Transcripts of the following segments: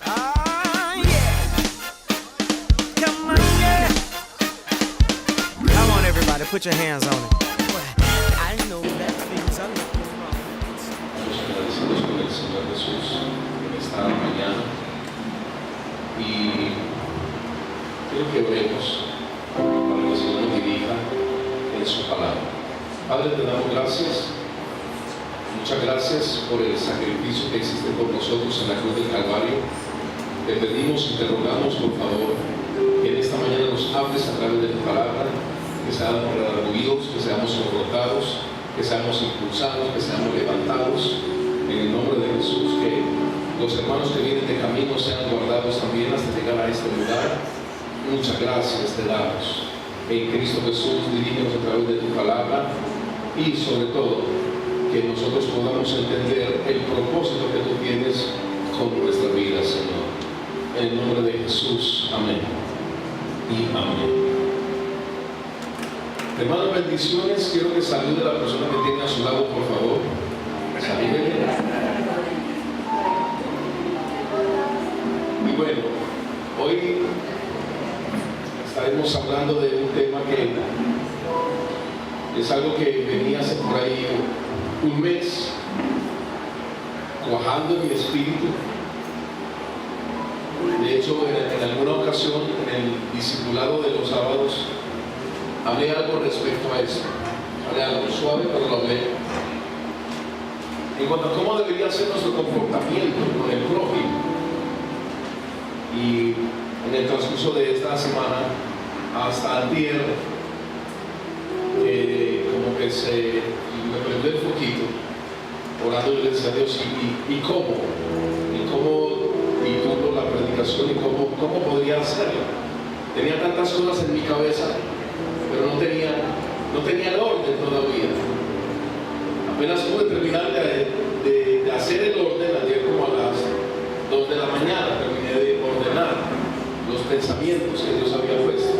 Ah, yeah. Come on, yeah. Come on, everybody, put your hands on it. I know that things are looking wrong. Agradecidos con el Señor Jesús en esta mañana y quiero que oremos para que el Señor nos dirija en su palabra. Padre, te damos gracias, muchas gracias por el sacrificio que hiciste por nosotros en la cruz del Calvario. Te pedimos y te rogamos, por favor, que en esta mañana nos hables a través de tu palabra, que seamos redarguidos, que seamos confrontados, que seamos impulsados, que seamos levantados en el nombre de Jesús, que los hermanos que vienen de camino sean guardados también hasta llegar a este lugar. Muchas gracias te damos en Cristo Jesús. Dirígenos a través de tu palabra y sobre todo que nosotros podamos entender el propósito que tú tienes con nuestra vida, Señor, en el nombre de Jesús. Amén y amén. Hermanos, bendiciones. Quiero que salude a la persona que tiene a su lado, por favor. Salúdenle. Y bueno, hoy estaremos hablando de un tema que es algo que venía hace por ahí un mes cuajando en mi espíritu. De hecho, en alguna ocasión, en el discipulado de los sábados, hablé algo respecto a eso. Hablé algo suave, pero lo hablé. En cuanto a cómo debería ser nuestro comportamiento con el prójimo. Y en el transcurso de esta semana, hasta antier, como que me prendió el foquito, orando y le decía a Dios, ¿y cómo? ¿Y cómo titulo la predicación? ¿Y cómo podría hacerlo? Tenía tantas cosas en mi cabeza, pero no tenía el orden todavía. Apenas pude terminar de hacer el orden ayer como a las 2 de la mañana, terminé de ordenar los pensamientos que Dios había puesto.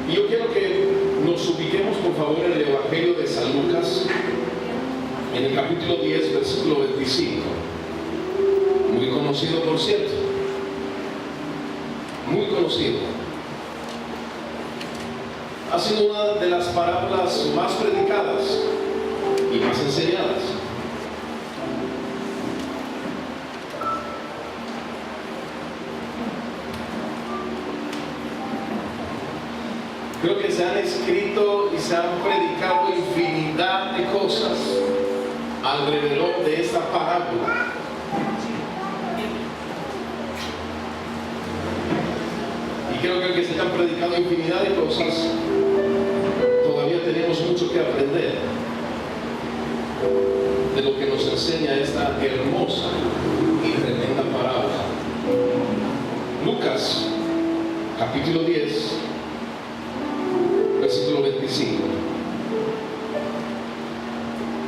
Y yo quiero que nos ubiquemos, por favor, en el Evangelio de San Lucas, en el capítulo 10, versículo 25. Muy conocido, por cierto. Muy conocido. Ha sido una de las parábolas más predicadas y más enseñadas. Creo que se han escrito y se han predicado infinidad de cosas alrededor de esta parábola. Y creo que se han predicado infinidad de cosas. Todavía tenemos mucho que aprender de lo que nos enseña esta hermosa y tremenda parábola. Lucas, capítulo 10, versículo 25.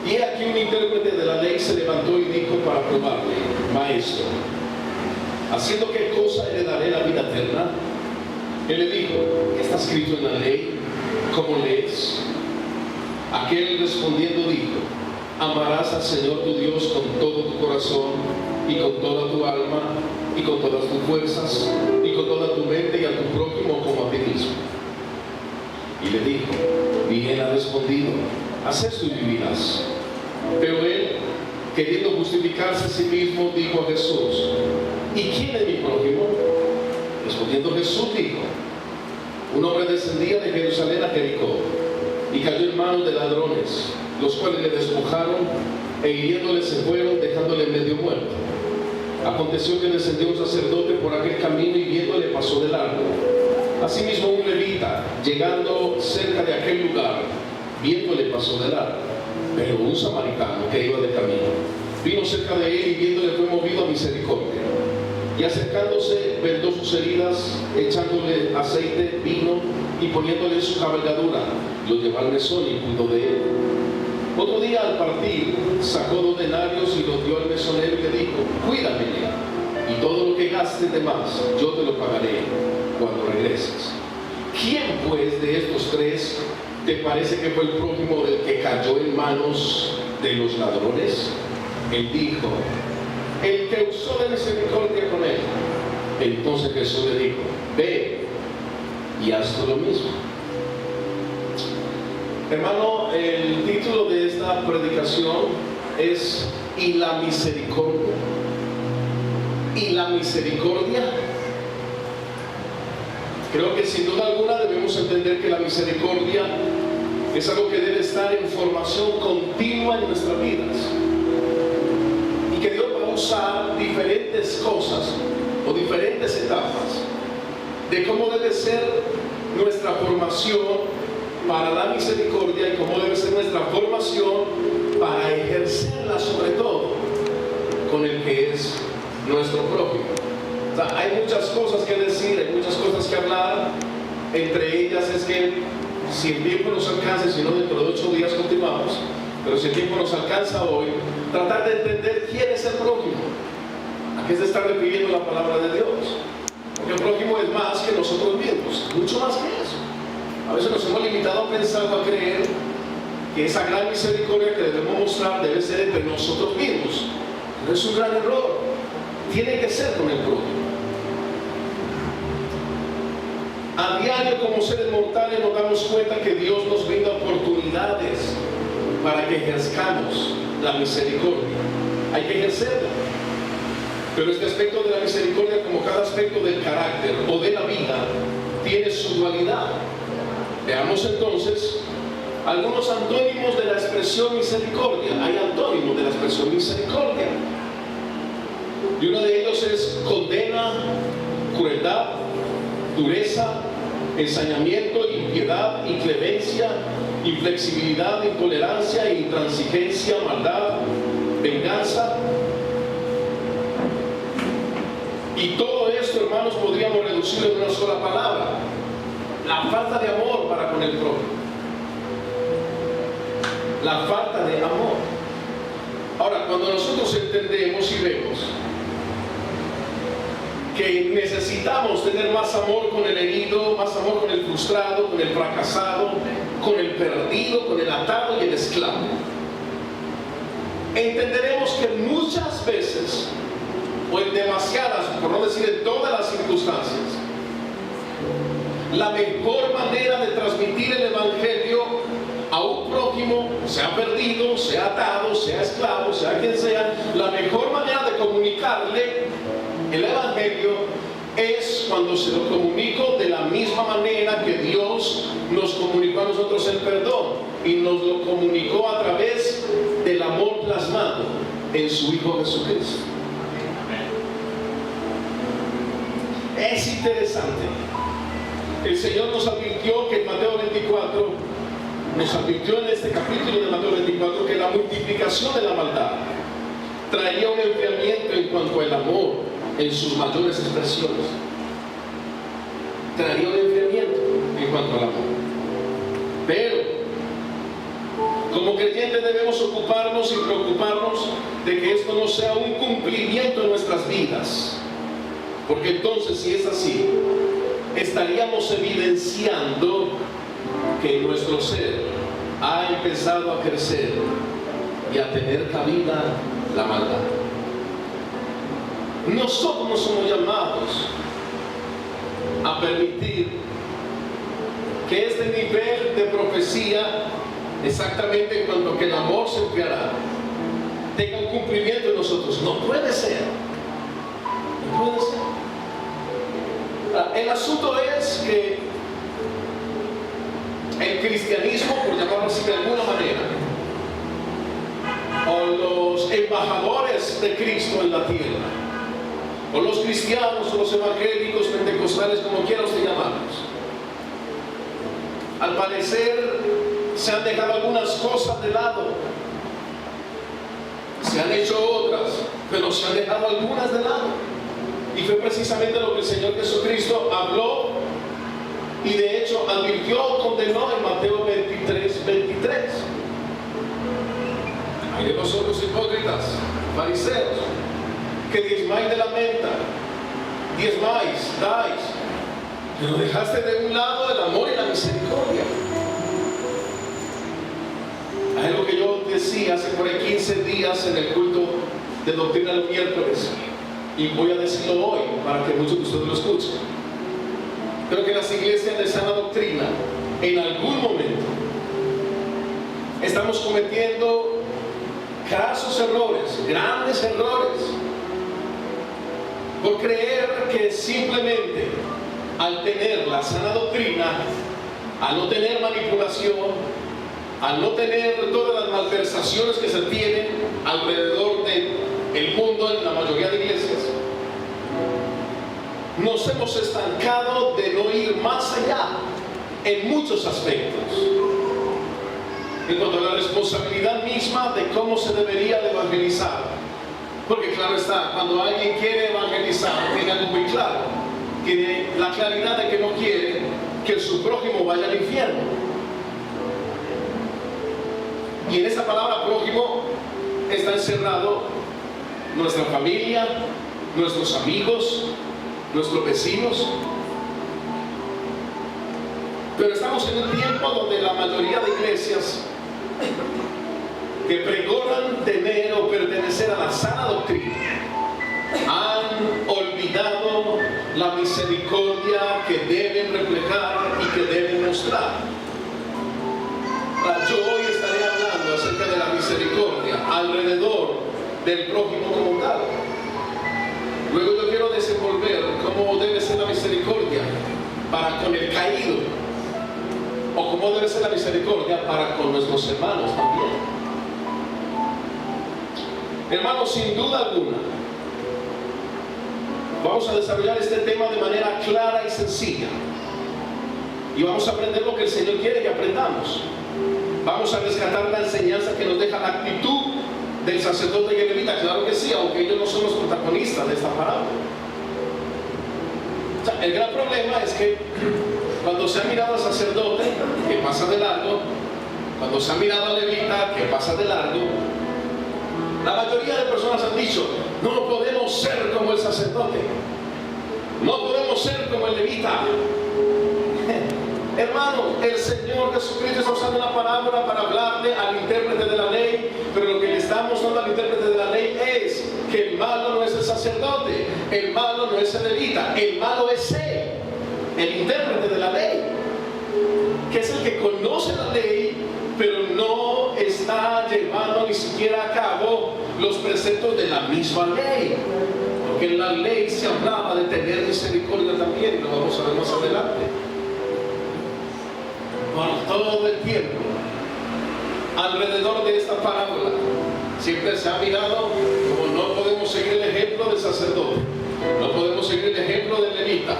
Y aquí un intérprete de la ley se levantó y dijo para probarle: Maestro, ¿haciendo qué cosa heredaré la vida eterna? Él le dijo: ¿qué está escrito en la ley? ¿Cómo lees? Aquel respondiendo dijo: amarás al Señor tu Dios con todo tu corazón y con toda tu alma y con todas tus fuerzas y con toda tu mente, y a tu prójimo como a ti mismo. Y le dijo: bien ha respondido, haz esto y vivirás. Pero él, queriendo justificarse a sí mismo, dijo a Jesús: ¿y quién es mi prójimo? Respondiendo Jesús dijo: un hombre descendía de Jerusalén a Jericó y cayó en manos de ladrones, los cuales le despojaron e hiriéndole se fueron, dejándole medio muerto. Aconteció que descendió un sacerdote por aquel camino y viéndole pasó de largo. Asimismo un levita, llegando cerca de aquel lugar, viéndole pasó de largo. Pero un samaritano que iba de camino vino cerca de él y viéndole fue movido a misericordia. Y acercándose vendó sus heridas, echándole aceite, vino y poniéndole en su cabalgadura, lo llevó al mesón y cuidó de él. Otro día al partir sacó 2 denarios y los dio al mesonero y le dijo: cuídamele, y todo lo que gastes de más yo te lo pagaré cuando regreses. ¿Quién pues de estos 3 te parece que fue el prójimo del que cayó en manos de los ladrones? Él dijo: el que usó de misericordia con él. Entonces Jesús le dijo: ve y haz tú lo mismo. Hermano, el título de esta predicación es "Y la misericordia". ¿Y la misericordia? Creo que sin duda alguna debemos entender que la misericordia es algo que debe estar en formación continua en nuestras vidas, y que Dios va a usar diferentes cosas o diferentes etapas de cómo debe ser nuestra formación para la misericordia y cómo debe ser nuestra formación para ejercerla, sobre todo con el que es nuestro prójimo. O sea, hay muchas cosas que decir, hay muchas cosas que hablar. Entre ellas es que si el tiempo nos alcanza, si no dentro de 8 días continuamos, pero si el tiempo nos alcanza hoy, tratar de entender quién es el prójimo, a qué se está refiriendo la palabra de Dios. Porque el prójimo es más que nosotros mismos, mucho más que eso. A veces nos hemos limitado a pensar o a creer que esa gran misericordia que debemos mostrar debe ser entre nosotros mismos. Pero es un gran error. Tiene que ser con el prójimo. A diario, como seres mortales, nos damos cuenta que Dios nos brinda oportunidades para que ejerzcamos la misericordia. Hay que ejercerla. Pero este aspecto de la misericordia, como cada aspecto del carácter o de la vida, tiene su dualidad. Veamos entonces algunos antónimos de la expresión misericordia. Hay antónimos de la expresión misericordia. Y uno de ellos es condena, crueldad, dureza, ensañamiento, impiedad, inclemencia, inflexibilidad, intolerancia, intransigencia, maldad, venganza. Y todo esto, hermanos, podríamos reducirlo en una sola palabra: la falta de amor para con el prójimo. La falta de amor. Ahora, cuando nosotros entendemos y vemos que necesitamos tener más amor con el herido, más amor con el frustrado, con el fracasado, con el perdido, con el atado y el esclavo, entenderemos que muchas veces, o en demasiadas, por no decir en todas las circunstancias, la mejor manera de transmitir el evangelio a un prójimo, sea perdido, sea atado, sea esclavo, sea quien sea, la mejor manera de comunicarle el evangelio es cuando se lo comunico de la misma manera que Dios nos comunicó a nosotros el perdón, y nos lo comunicó a través del amor plasmado en su Hijo Jesucristo. Es interesante. El Señor nos advirtió que en Mateo 24, nos advirtió en este capítulo de Mateo 24, que la multiplicación de la maldad traería un enfriamiento en cuanto al amor en sus mayores expresiones. Traería un enfriamiento en cuanto al amor. Pero como creyentes debemos ocuparnos y preocuparnos de que esto no sea un cumplimiento en nuestras vidas, porque entonces, si es así, estaríamos evidenciando que nuestro ser ha empezado a crecer y a tener cabida la maldad. Nosotros no somos llamados a permitir que este nivel de profecía, exactamente en cuanto a que el amor se enfriará, tenga un cumplimiento en nosotros. No puede ser. No puede ser. El asunto es que el cristianismo, por llamarlo así de alguna manera, o los embajadores de Cristo en la tierra, o los cristianos, o los evangélicos, pentecostales, como quiera usted llamarlos, al parecer se han dejado algunas cosas de lado, se han hecho otras, pero se han dejado algunas de lado. Y fue precisamente lo que el Señor Jesucristo habló y de hecho advirtió, condenó en Mateo 23:23. Hay de vosotros hipócritas, fariseos, que diezmáis de la menta, diezmáis, dais, pero dejaste de un lado el amor y la misericordia. Hay algo que yo decía hace por ahí 15 días en el culto de Doctrina de los Miércoles, y voy a decirlo hoy para que muchos de ustedes lo escuchen. Creo que las iglesias de sana doctrina, en algún momento, estamos cometiendo grasos errores, grandes errores, por creer que simplemente al tener la sana doctrina, al no tener manipulación, al no tener todas las malversaciones que se tienen alrededor del mundo en la mayoría de iglesias, nos hemos estancado de no ir más allá en muchos aspectos. En cuanto a la responsabilidad misma de cómo se debería de evangelizar. Porque claro está, cuando alguien quiere evangelizar, tiene algo muy claro. Tiene la claridad de que no quiere que su prójimo vaya al infierno. Y en esa palabra prójimo está encerrado nuestra familia, nuestros amigos, nuestros vecinos. Pero estamos en un tiempo donde la mayoría de iglesias que pregonan tener o pertenecer a la sana doctrina han olvidado la misericordia que deben reflejar y que deben mostrar. Yo hoy estaré hablando acerca de la misericordia alrededor del prójimo como tal. Luego yo quiero desenvolver cómo debe ser la misericordia para con el caído, o cómo debe ser la misericordia para con nuestros hermanos también. Hermanos, sin duda alguna, vamos a desarrollar este tema de manera clara y sencilla. Y vamos a aprender lo que el Señor quiere que aprendamos. Vamos a rescatar la enseñanza que nos deja la actitud del sacerdote y el levita. Claro que sí, aunque ellos no son los protagonistas de esta parábola. O sea, el gran problema es que cuando se ha mirado al sacerdote, que pasa de largo, cuando se ha mirado al levita, que pasa de largo, la mayoría de personas han dicho: no podemos ser como el sacerdote, no podemos ser como el levita. Hermano, el Señor Jesucristo está usando una parábola para hablarle al intérprete de la ley, pero lo que le está mostrando al intérprete de la ley es que el malo no es el sacerdote, el malo no es el levita, el malo es él, el intérprete de la ley, que es el que conoce la ley, pero no está llevando ni siquiera a cabo los preceptos de la misma ley. Porque en la ley se hablaba de tener misericordia también, y lo vamos a ver más adelante. Por todo el tiempo, alrededor de esta parábola, siempre se ha mirado como no podemos seguir el ejemplo del sacerdote, no podemos seguir el ejemplo del levita.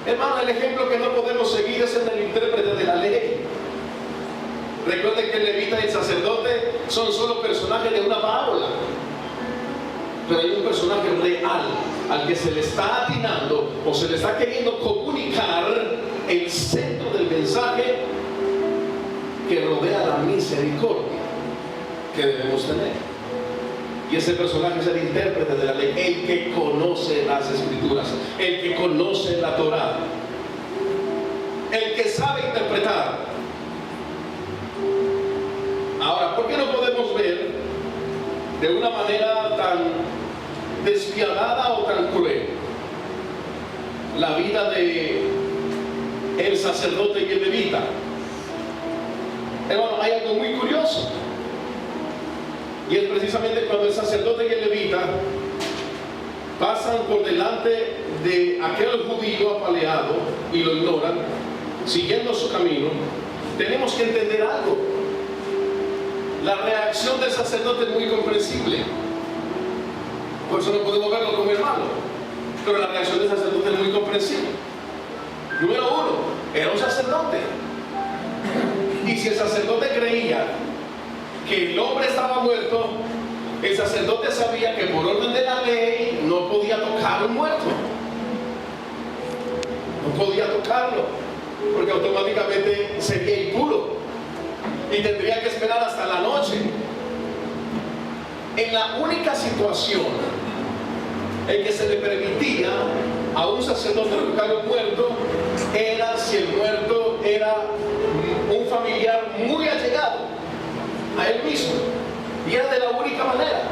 Hermano, el ejemplo que no podemos seguir es el del intérprete de la ley. Recuerden que el levita y el sacerdote son solo personajes de una parábola, pero hay un personaje real al que se le está atinando o se le está queriendo comunicar el centro del mensaje que rodea la misericordia que debemos tener. Y ese personaje es el intérprete de la ley, el que conoce las escrituras, el que conoce la Torá, el que sabe interpretar. Ahora, ¿por qué no podemos ver de una manera tan despiadada o tan cruel la vida de el sacerdote y el levita? Hermano, hay algo muy curioso, y es precisamente cuando el sacerdote y el levita pasan por delante de aquel judío apaleado y lo ignoran, siguiendo su camino. Tenemos que entender algo. La reacción del sacerdote es muy comprensible, por eso no podemos verlo como hermano, pero la reacción del sacerdote es muy comprensible. Número uno, era un sacerdote, y si el sacerdote creía que el hombre estaba muerto, el sacerdote sabía que por orden de la ley no podía tocar a un muerto, no podía tocarlo, porque automáticamente sería impuro y tendría que esperar hasta la noche. En la única situación en que se le permitía a un sacerdote tocar a un muerto era si el muerto era un familiar muy allegado a él mismo. Y era de la única manera.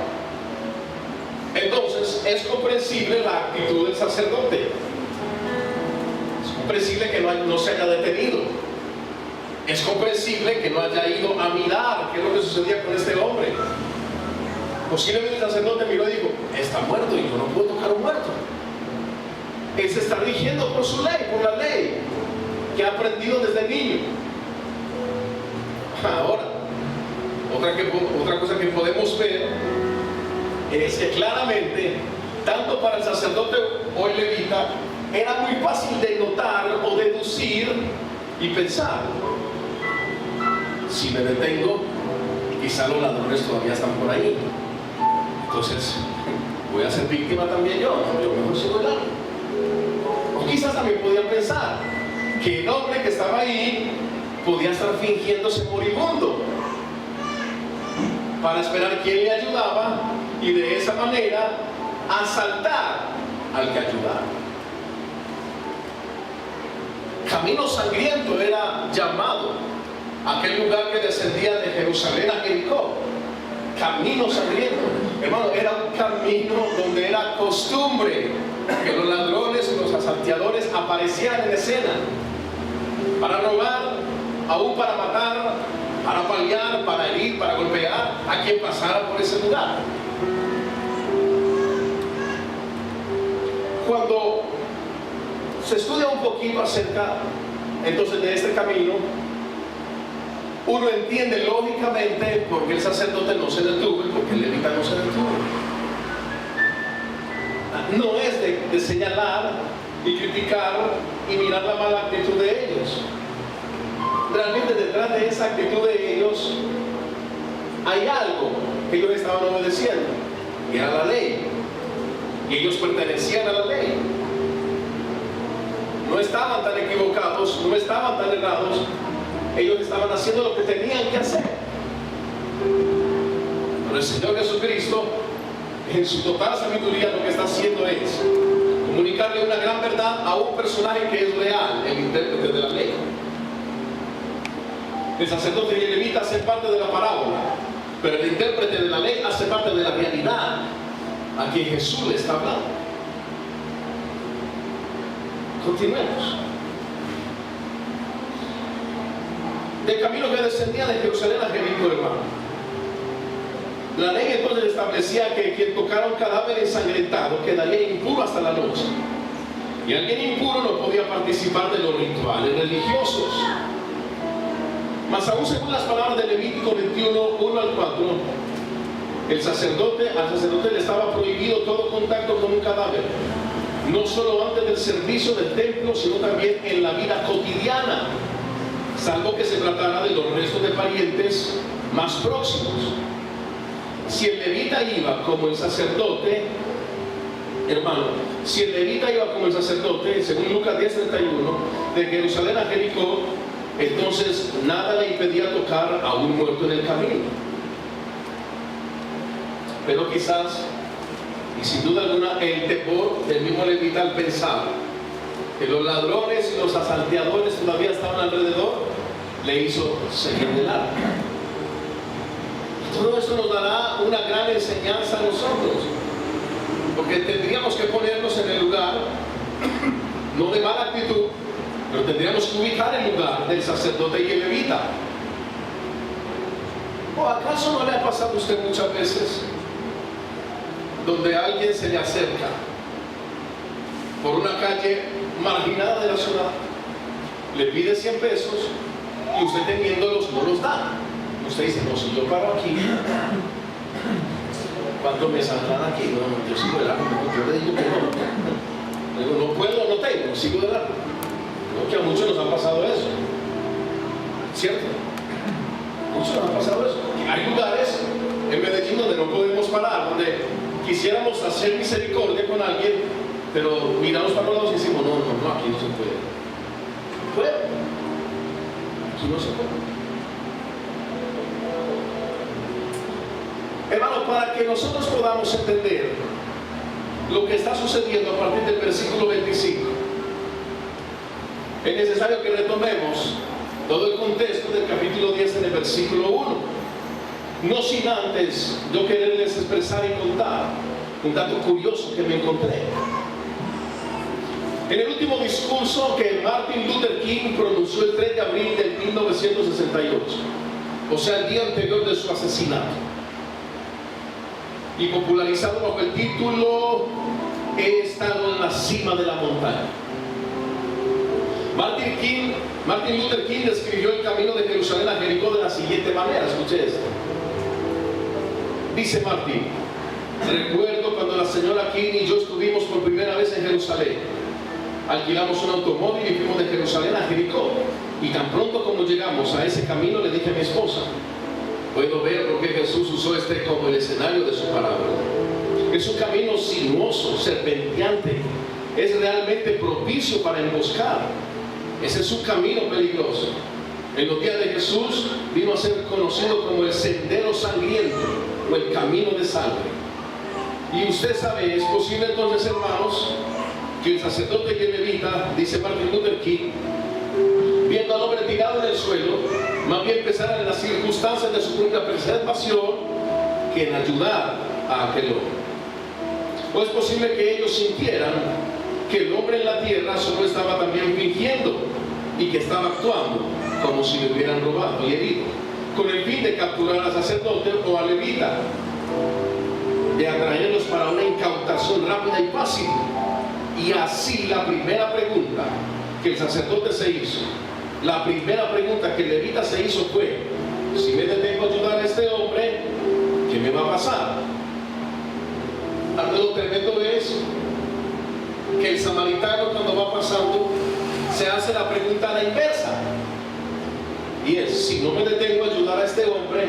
Entonces es comprensible la actitud del sacerdote. Es comprensible que no se haya detenido. Es comprensible que no haya ido a mirar qué es lo que sucedía con este hombre. Posiblemente el sacerdote miró y dijo: está muerto y yo no puedo tocar a un muerto. Él se está rigiendo por su ley, por la ley que ha aprendido desde niño. Ahora, otra cosa que podemos ver es que claramente, tanto para el sacerdote o el levita, era muy fácil de notar o deducir y pensar: si me detengo, quizá los ladrones todavía están por ahí, entonces voy a ser víctima también yo mejor sigo de largo. O quizás también podían pensar que el hombre que estaba ahí podía estar fingiéndose moribundo para esperar quién le ayudaba y de esa manera asaltar al que ayudaba. Camino Sangriento era llamado aquel lugar que descendía de Jerusalén a Jericó. Camino Sangriento, hermano, era un camino donde era costumbre que los ladrones y los asalteadores aparecieran en escena para robar, aún para matar, para paliar, para herir, para golpear a quien pasara por ese lugar. Cuando se estudia un poquito acerca entonces de este camino, uno entiende lógicamente por qué el sacerdote no se detuvo y por qué el levita no se detuvo. No es de señalar y criticar y mirar la mala actitud de ellos. Realmente detrás de esa actitud de ellos hay algo que ellos estaban obedeciendo, y era la ley, y ellos pertenecían a la ley. No estaban tan equivocados, no estaban tan errados, ellos estaban haciendo lo que tenían que hacer. Pero el Señor Jesucristo, en su total sabiduría, lo que está haciendo es comunicarle una gran verdad a un personaje que es real, el intérprete de la ley. El sacerdote y el levita hacen parte de la parábola, pero el intérprete de la ley hace parte de la realidad a quien Jesús le está hablando. Continuemos. Del camino que descendía de Jerusalén a Jericó, hermano. La ley entonces establecía que quien tocara un cadáver ensangrentado quedaría impuro hasta la noche. Y alguien impuro no podía participar de los rituales religiosos. Mas aún según las palabras de Levítico 21, 1 al 4, al sacerdote le estaba prohibido todo contacto con un cadáver, no solo antes del servicio del templo, sino también en la vida cotidiana, salvo que se tratara de los restos de parientes más próximos. Si el levita iba como el sacerdote, hermano, si el levita iba como el sacerdote, según Lucas 10:31, de Jerusalén a Jericó, entonces nada le impedía tocar a un muerto en el camino. Pero quizás, y sin duda alguna, el temor del mismo levita al pensar que los ladrones y los asalteadores todavía estaban alrededor, le hizo seguir de largo. Todo esto nos dará una gran enseñanza a nosotros, porque tendríamos que ponernos en el lugar, no de mala actitud, pero tendríamos que ubicar el lugar del sacerdote y el levita. ¿O acaso no le ha pasado a usted muchas veces donde alguien se le acerca por una calle marginada de la ciudad, le pide 100 pesos y usted teniéndolos no los da? Usted dice: no, si yo paro aquí, ¿cuánto me saldrán aquí? No, yo sigo de largo. Yo le digo que no. Le digo: no puedo, no tengo, sigo de largo. No, que a muchos nos ha pasado eso, ¿cierto? Muchos nos ha pasado eso. Hay lugares en Medellín donde no podemos parar, donde quisiéramos hacer misericordia con alguien, pero miramos para los lados y decimos: no, aquí no se puede. No puede. Aquí no se puede. Hermano, para que nosotros podamos entender lo que está sucediendo a partir del versículo 25, es necesario que retomemos todo el contexto del capítulo 10 en el versículo 1. No sin antes yo quererles expresar y contar un dato curioso que me encontré. En el último discurso que Martin Luther King pronunció el 3 de abril de 1968, o sea, el día anterior de su asesinato, y popularizado bajo el título "He estado en la cima de la montaña". Martin Luther King describió el camino de Jerusalén a Jericó de la siguiente manera. Escuche esto. Dice Martin: recuerdo cuando la señora King y yo estuvimos por primera vez en Jerusalén. Alquilamos un automóvil y fuimos de Jerusalén a Jericó. Y tan pronto como llegamos a ese camino, le dije a mi esposa: puedo ver por qué Jesús usó este como el escenario de su parábola. Es un camino sinuoso, serpenteante. Es realmente propicio para emboscar. Ese es un camino peligroso. En los días de Jesús vino a ser conocido como el sendero sangriento o el camino de sangre. Y usted sabe, es posible entonces, hermanos, que el sacerdote y el levita, dice Martin Luther King, viendo al hombre tirado en el suelo, más bien pensaran en las circunstancias de su propia preservación que en ayudar a aquel hombre. O es posible que ellos sintieran que el hombre en la tierra solo estaba también fingiendo y que estaba actuando como si le hubieran robado y herido, con el fin de capturar al sacerdote o al levita, de atraerlos para una incautación rápida y fácil. Y así la primera pregunta que el sacerdote se hizo, la primera pregunta que el levita se hizo fue: si me detengo a ayudar a este hombre, ¿qué me va a pasar? Algo tremendo es que el samaritano, cuando va pasando, se hace la pregunta a la inversa, y es: si no me detengo a ayudar a este hombre,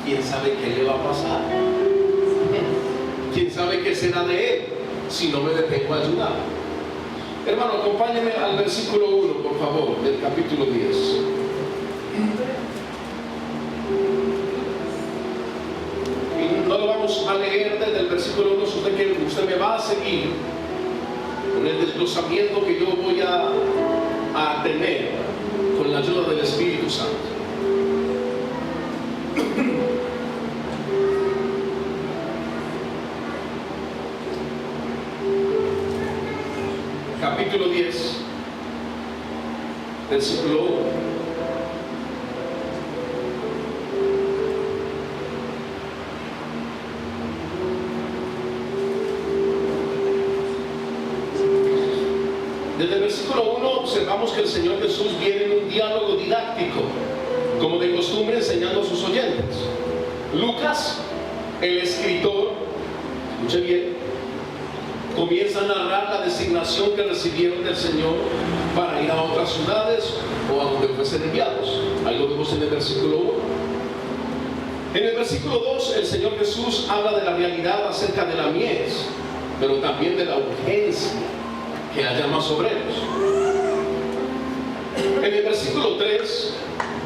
¿quién sabe qué le va a pasar? ¿Quién sabe qué será de él si no me detengo a ayudar? Hermano, acompáñeme al versículo 1, por favor, del capítulo 10. Y no lo vamos a leer desde el versículo 1, usted me va a seguir con el desglosamiento que yo voy a tener con la ayuda del Espíritu Santo. Capítulo 10, versículo 1. Desde el versículo 1 observamos que el Señor Jesús viene en un diálogo didáctico, como de costumbre, enseñando a sus oyentes. Lucas, el escritor, escuche bien, comienza a narrar la designación que recibieron del Señor para ir a otras ciudades o a donde fuesen enviados. Ahí lo vemos en el versículo 1. En el versículo 2, el Señor Jesús habla de la realidad acerca de la mies, pero también de la urgencia que haya más obreros. En el versículo 3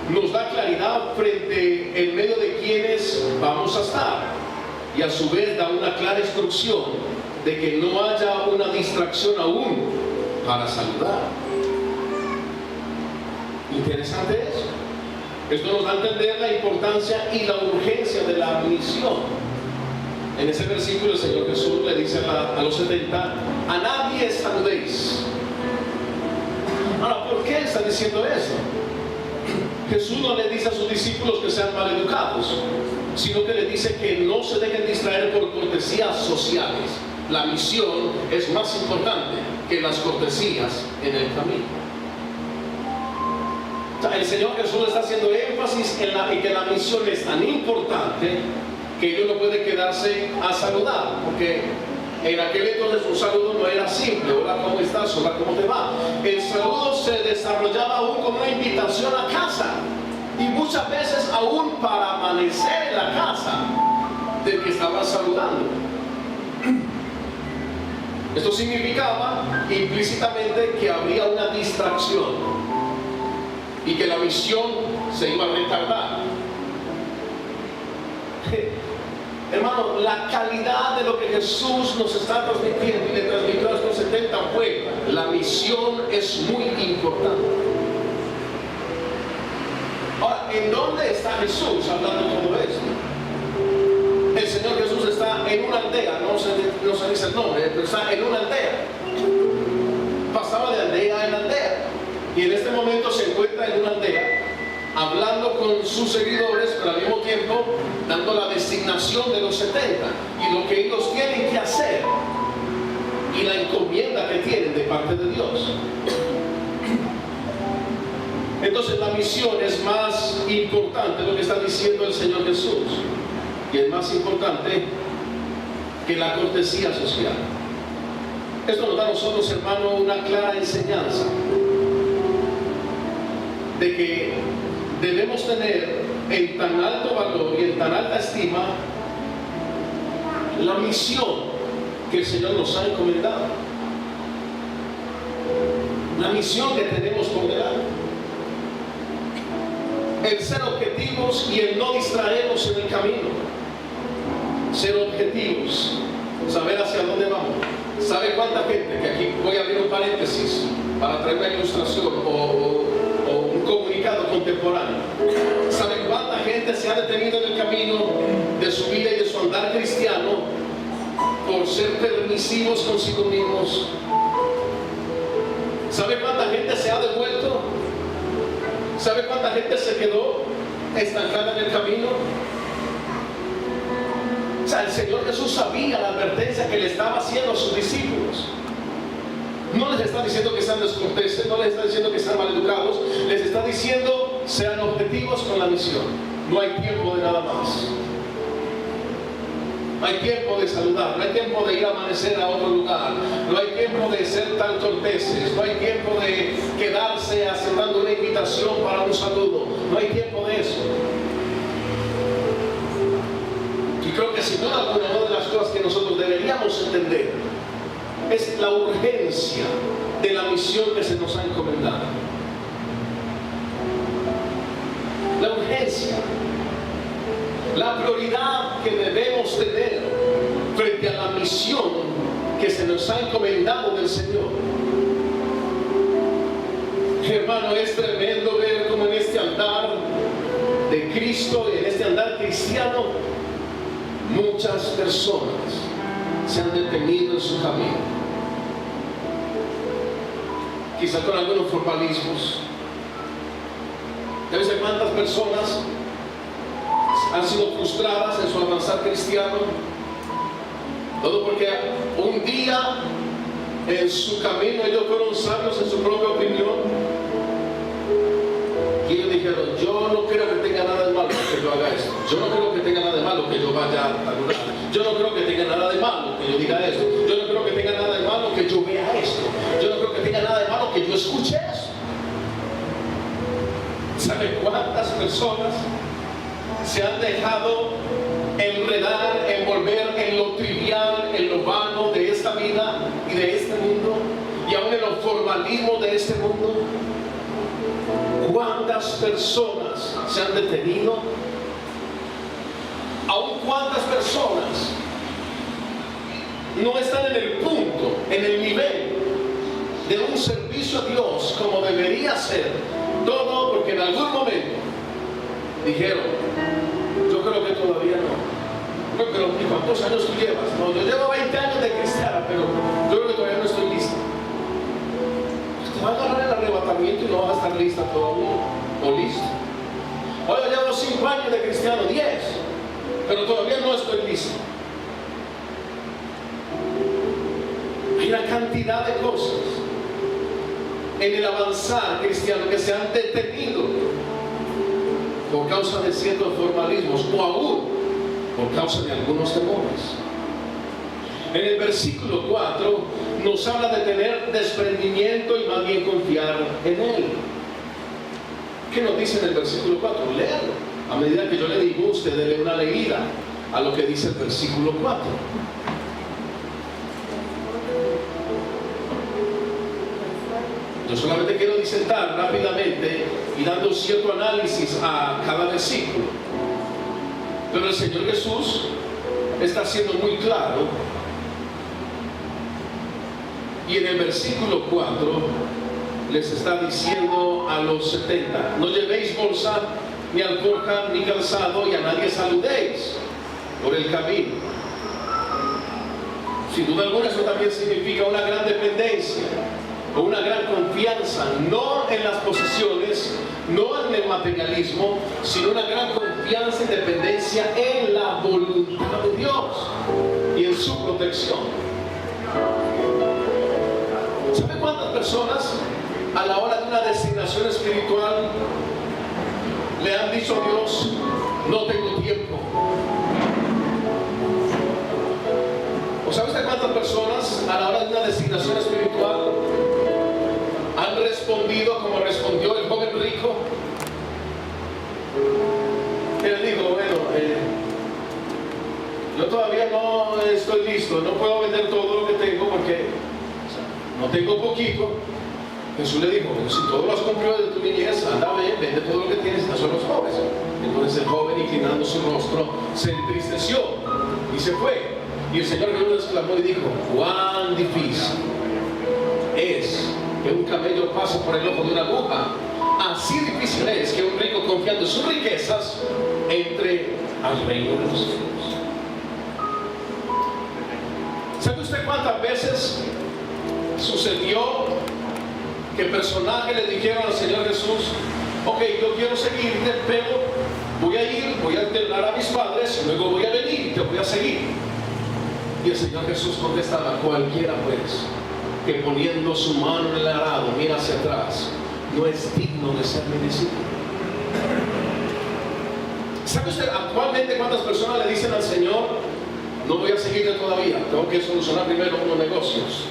nos da claridad frente en medio de quienes vamos a estar, y a su vez da una clara instrucción de que no haya una distracción aún para saludar. Interesante eso. Esto nos da a entender la importancia y la urgencia de la misión. En ese versículo el Señor Jesús le dice a los 70: a nadie saludéis. Ahora, ¿por qué está diciendo eso? Jesús no le dice a sus discípulos que sean mal educados, sino que le dice que no se dejen distraer por cortesías sociales. La misión es más importante que las cortesías en el camino. O sea, el Señor Jesús está haciendo énfasis en que la misión es tan importante que ellos no pueden quedarse a saludar, porque en aquel entonces un saludo no era simple: hola, ¿cómo estás? Hola, ¿cómo te va? El saludo se desarrollaba aún como una invitación a casa, y muchas veces aún para amanecer en la casa del que estaba saludando. Esto significaba implícitamente que habría una distracción y que la misión se iba a retardar. Hermano, la calidad de lo que Jesús nos está transmitiendo y le transmitió a estos 70 fue: la misión es muy importante. Ahora, ¿en dónde está Jesús hablando todo esto? Señor Jesús está en una aldea, no se dice el nombre, pero está en una aldea. Pasaba de aldea en aldea. Y en este momento se encuentra en una aldea, hablando con sus seguidores, pero al mismo tiempo dando la designación de los 70 y lo que ellos tienen que hacer y la encomienda que tienen de parte de Dios. Entonces la misión es más importante, lo que está diciendo el Señor Jesús, y es más importante que la cortesía social. Esto nos da a nosotros, hermano, una clara enseñanza de que debemos tener en tan alto valor y en tan alta estima la misión que el Señor nos ha encomendado, la misión que tenemos por delante, el ser objetivos y el no distraernos en el camino, ser objetivos, saber hacia dónde vamos. ¿Sabe cuánta gente, que aquí voy a abrir un paréntesis para traer una ilustración o un comunicado contemporáneo? ¿Sabe cuánta gente se ha detenido en el camino de su vida y de su andar cristiano por ser permisivos consigo mismos? ¿Sabe cuánta gente se ha devuelto? ¿Sabe cuánta gente se quedó estancada en el camino? O sea, el Señor Jesús sabía la advertencia que le estaba haciendo a sus discípulos. No les está diciendo que sean descorteses, no les está diciendo que sean maleducados, les está diciendo sean objetivos con la misión. No hay tiempo de nada más. No hay tiempo de saludar, no hay tiempo de ir a amanecer a otro lugar, no hay tiempo de ser tan corteses, no hay tiempo de quedarse aceptando una invitación para un saludo, no hay tiempo de eso. Y creo que sin duda alguna, una de las cosas que nosotros deberíamos entender es la urgencia de la misión que se nos ha encomendado. La urgencia, la prioridad que debemos tener frente a la misión que se nos ha encomendado del Señor. Hermano, es tremendo ver cómo en este andar de Cristo, en este andar cristiano, muchas personas se han detenido en su camino, quizá con algunos formalismos. ¿Sabes cuántas personas han sido frustradas en su avanzar cristiano? Todo porque un día en su camino ellos fueron sabios en su propia opinión y ellos dijeron: yo no creo que tenga nada de malo que yo haga esto, yo no creo que tenga nada de malo que yo vaya a lugar, yo no creo que tenga nada de malo que yo diga esto, yo no creo que tenga nada de malo que yo vea esto, yo no creo que tenga nada de malo que yo escuche esto. ¿Sabe cuántas personas se han dejado enredar, envolver en lo trivial, en lo vano de esta vida y de este mundo, y aún en los formalismos de este mundo? ¿Cuántas personas se han detenido? ¿Aún cuántas personas no están en el punto, en el nivel de un servicio a Dios como debería ser? Todo porque en algún momento dijeron: yo creo que todavía no. Pero ¿y cuántos años tú llevas? No, yo llevo 20 años de cristiana, pero yo creo que todavía no estoy lista. Te va a agarrar el arrebatamiento y no vas a estar lista todavía, o listo. Oye, llevo 5 años de cristiano, 10, pero todavía no estoy listo. Hay una cantidad de cosas en el avanzar cristiano que se han detenido por causa de ciertos formalismos o aún por causa de algunos temores. En el versículo 4 nos habla de tener desprendimiento y más bien confiar en Él. ¿Qué nos dice en el versículo 4? Léalo. A medida que yo le digo, usted dele una leída a lo que dice el versículo 4. Yo solamente quiero disertar rápidamente y dando cierto análisis a cada versículo. Pero el Señor Jesús está siendo muy claro. Y en el versículo 4 les está diciendo a los 70: no llevéis bolsa, ni alforja, ni calzado, y a nadie saludéis. por el camino. Sin duda alguna eso también significa una gran dependencia o una gran confianza, no en las posesiones, no en el materialismo, sino una gran confianza y dependencia en la voluntad de Dios y en su protección. ¿Sabe cuántas personas a la hora de una designación espiritual le han dicho a Dios, no tengo tiempo? ¿O sabe usted cuántas personas a la hora de una designación espiritual han respondido como respondió el joven rico? Que le dijo, bueno, yo todavía no estoy listo, no puedo vender todo lo que tengo porque no tengo poquito. Jesús le dijo, si todo lo has cumplido desde tu niñez, anda, vende todo lo que tienes, no son los pobres. Entonces el joven, inclinando su rostro, se entristeció y se fue. Y el Señor Jesús exclamó y dijo, cuán difícil es que un camello pase por el ojo de una aguja. Así difícil es que un rico, confiando en sus riquezas, entre al reino de los cielos. ¿Sabe usted cuántas veces sucedió que personajes le dijeron al Señor Jesús, ok, yo quiero seguirte, pero voy a ir, voy a enterrar a mis padres, luego voy a venir y te voy a seguir? Y el Señor Jesús contestaba, cualquiera pues que poniendo su mano en el arado mira hacia atrás, no es digno de ser mi discípulo. ¿Sabe usted actualmente cuántas personas le dicen al Señor, no voy a seguirte todavía, tengo que solucionar primero unos negocios,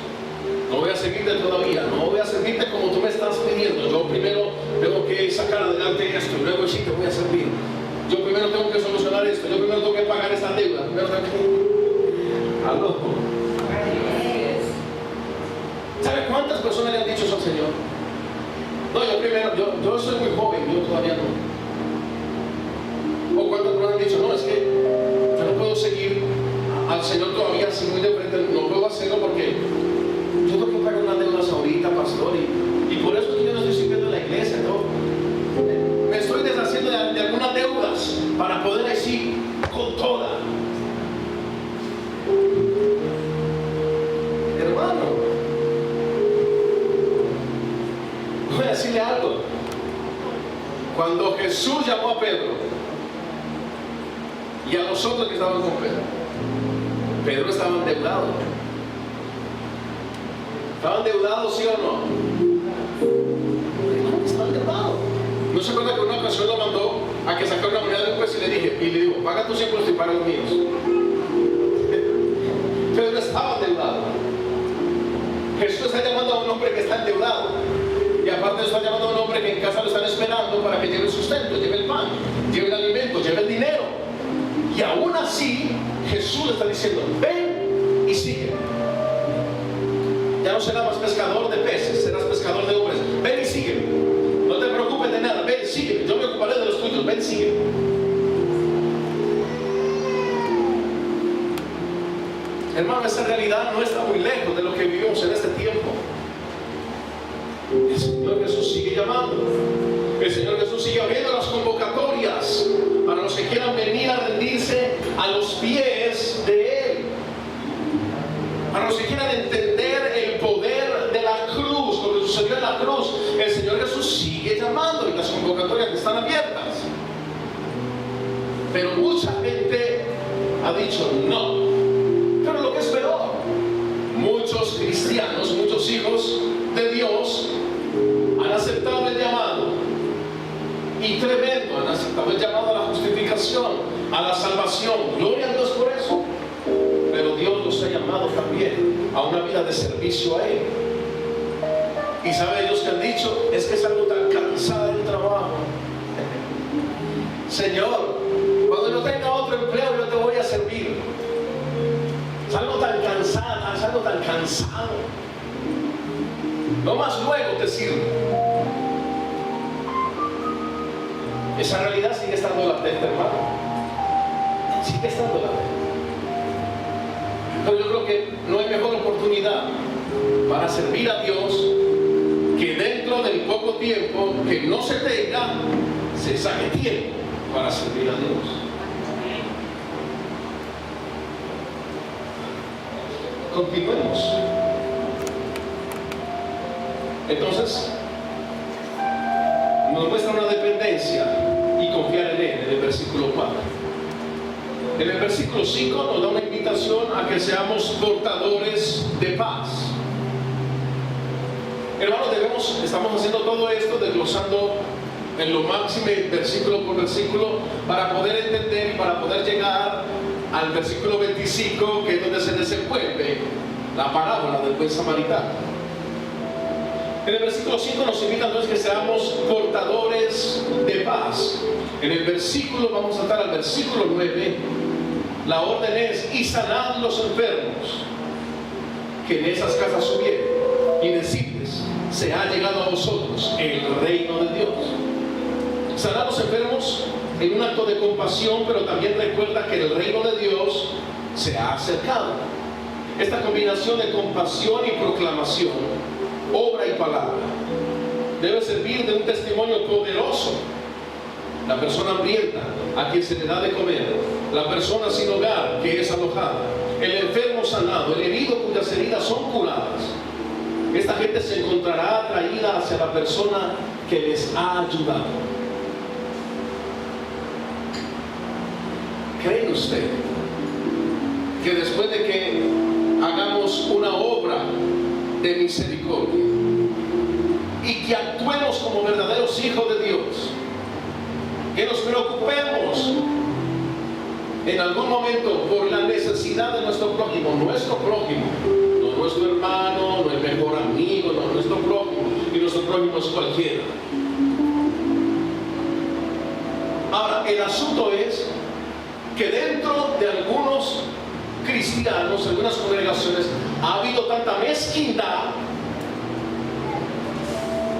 no voy a seguirte todavía, no voy a servirte como tú me estás pidiendo, yo primero tengo que sacar adelante esto, luego sí te voy a servir, yo primero tengo que solucionar esto, yo primero tengo que pagar esta deuda, primero tengo que... ¿Aló? ¿Sabe cuántas personas le han dicho eso al Señor? No, yo soy muy joven, yo todavía no. O cuántas personas han dicho, no, es que yo no puedo seguir al Señor todavía así muy de frente, no puedo hacerlo porque yo tengo que pagar unas deudas ahorita, pastor, y por eso es que yo no estoy sirviendo en la iglesia, ¿no? Me estoy deshaciendo de algunas deudas para poder decir con toda. Hermano, voy a decirle algo. Cuando Jesús llamó a Pedro y a los otros que estaban con Pedro, Pedro estaba endeudado. ¿Estaba endeudado, sí o no? Estaba endeudado. ¿No se acuerda que una ocasión lo mandó a que sacara una moneda después y le dijo, paga tus impuestos y paga los míos? Pedro estaba endeudado. Jesús está llamando a un hombre que está endeudado. Y aparte está llamando a un hombre que en casa lo están esperando para que lleve el sustento, lleve el pan, lleve el alimento, lleve el dinero. Y aún así, Jesús le está diciendo, ven y sigue. Ya no serás más pescador de peces, serás pescador de hombres. Ven y sigue. No te preocupes de nada, ven y sigue. Yo me ocuparé de los tuyos, ven y sigue. Hermano, esa realidad no está muy lejos de lo que vivimos en este tiempo. El Señor Jesús sigue llamando. El Señor Jesús sigue abriendo las convocatorias para los que quieran venir a rendirse a los pies de Él. Para los que quieran entender el poder de la cruz, lo que sucedió en la cruz, el Señor Jesús sigue llamando y las convocatorias están abiertas. Pero mucha gente ha dicho no. Pero lo que es peor, muchos cristianos, muchos hijos de Dios han aceptado el llamado, y tremendo, han aceptado el llamado a la justificación, a la salvación. Gloria a Dios por eso. Pero Dios los ha llamado también a una vida de servicio a Él. Y sabe ellos que han dicho, es que salgo tan cansada del trabajo. Señor, cuando yo tenga otro empleo yo te voy a servir. Salgo tan cansada, salgo tan cansado. No más luego te sirvo. Esa realidad sigue estando latente, hermano. Sigue estando latente. Pero yo creo que no hay mejor oportunidad para servir a Dios que dentro del poco tiempo que no se tenga, se saque tiempo para servir a Dios. continuemos. Entonces, nos muestra una dependencia y confiar en Él en el versículo 4. En el versículo 5 nos da una invitación a que seamos portadores de paz. Hermanos, estamos haciendo todo esto, desglosando en lo máximo, versículo por versículo, para poder entender y para poder llegar al versículo 25, que es donde se desenvuelve la parábola del buen samaritano. En el versículo 5 nos invita entonces que seamos portadores de paz. En el versículo, vamos a saltar al versículo 9, la orden es: y sanad los enfermos que en esas casas hubieron, y decidles: se ha llegado a vosotros el reino de Dios. Sanar a los enfermos en un acto de compasión, pero también recuerda que el reino de Dios se ha acercado. Esta combinación de compasión y proclamación, obra y palabra, debe servir de un testimonio poderoso. La persona hambrienta, a quien se le da de comer; la persona sin hogar, que es alojada; el enfermo sanado; el herido cuyas heridas son curadas. Esta gente se encontrará atraída hacia la persona que les ha ayudado. ¿Cree usted que después de que hagamos una obra de misericordia y que actuemos como verdaderos hijos de Dios, que nos preocupemos en algún momento por la necesidad de nuestro prójimo, no nuestro hermano, no el mejor amigo, no nuestro prójimo, y nuestro prójimo es cualquiera? Ahora, el asunto es que dentro de algunos cristianos, algunas congregaciones, ha habido tanta mezquindad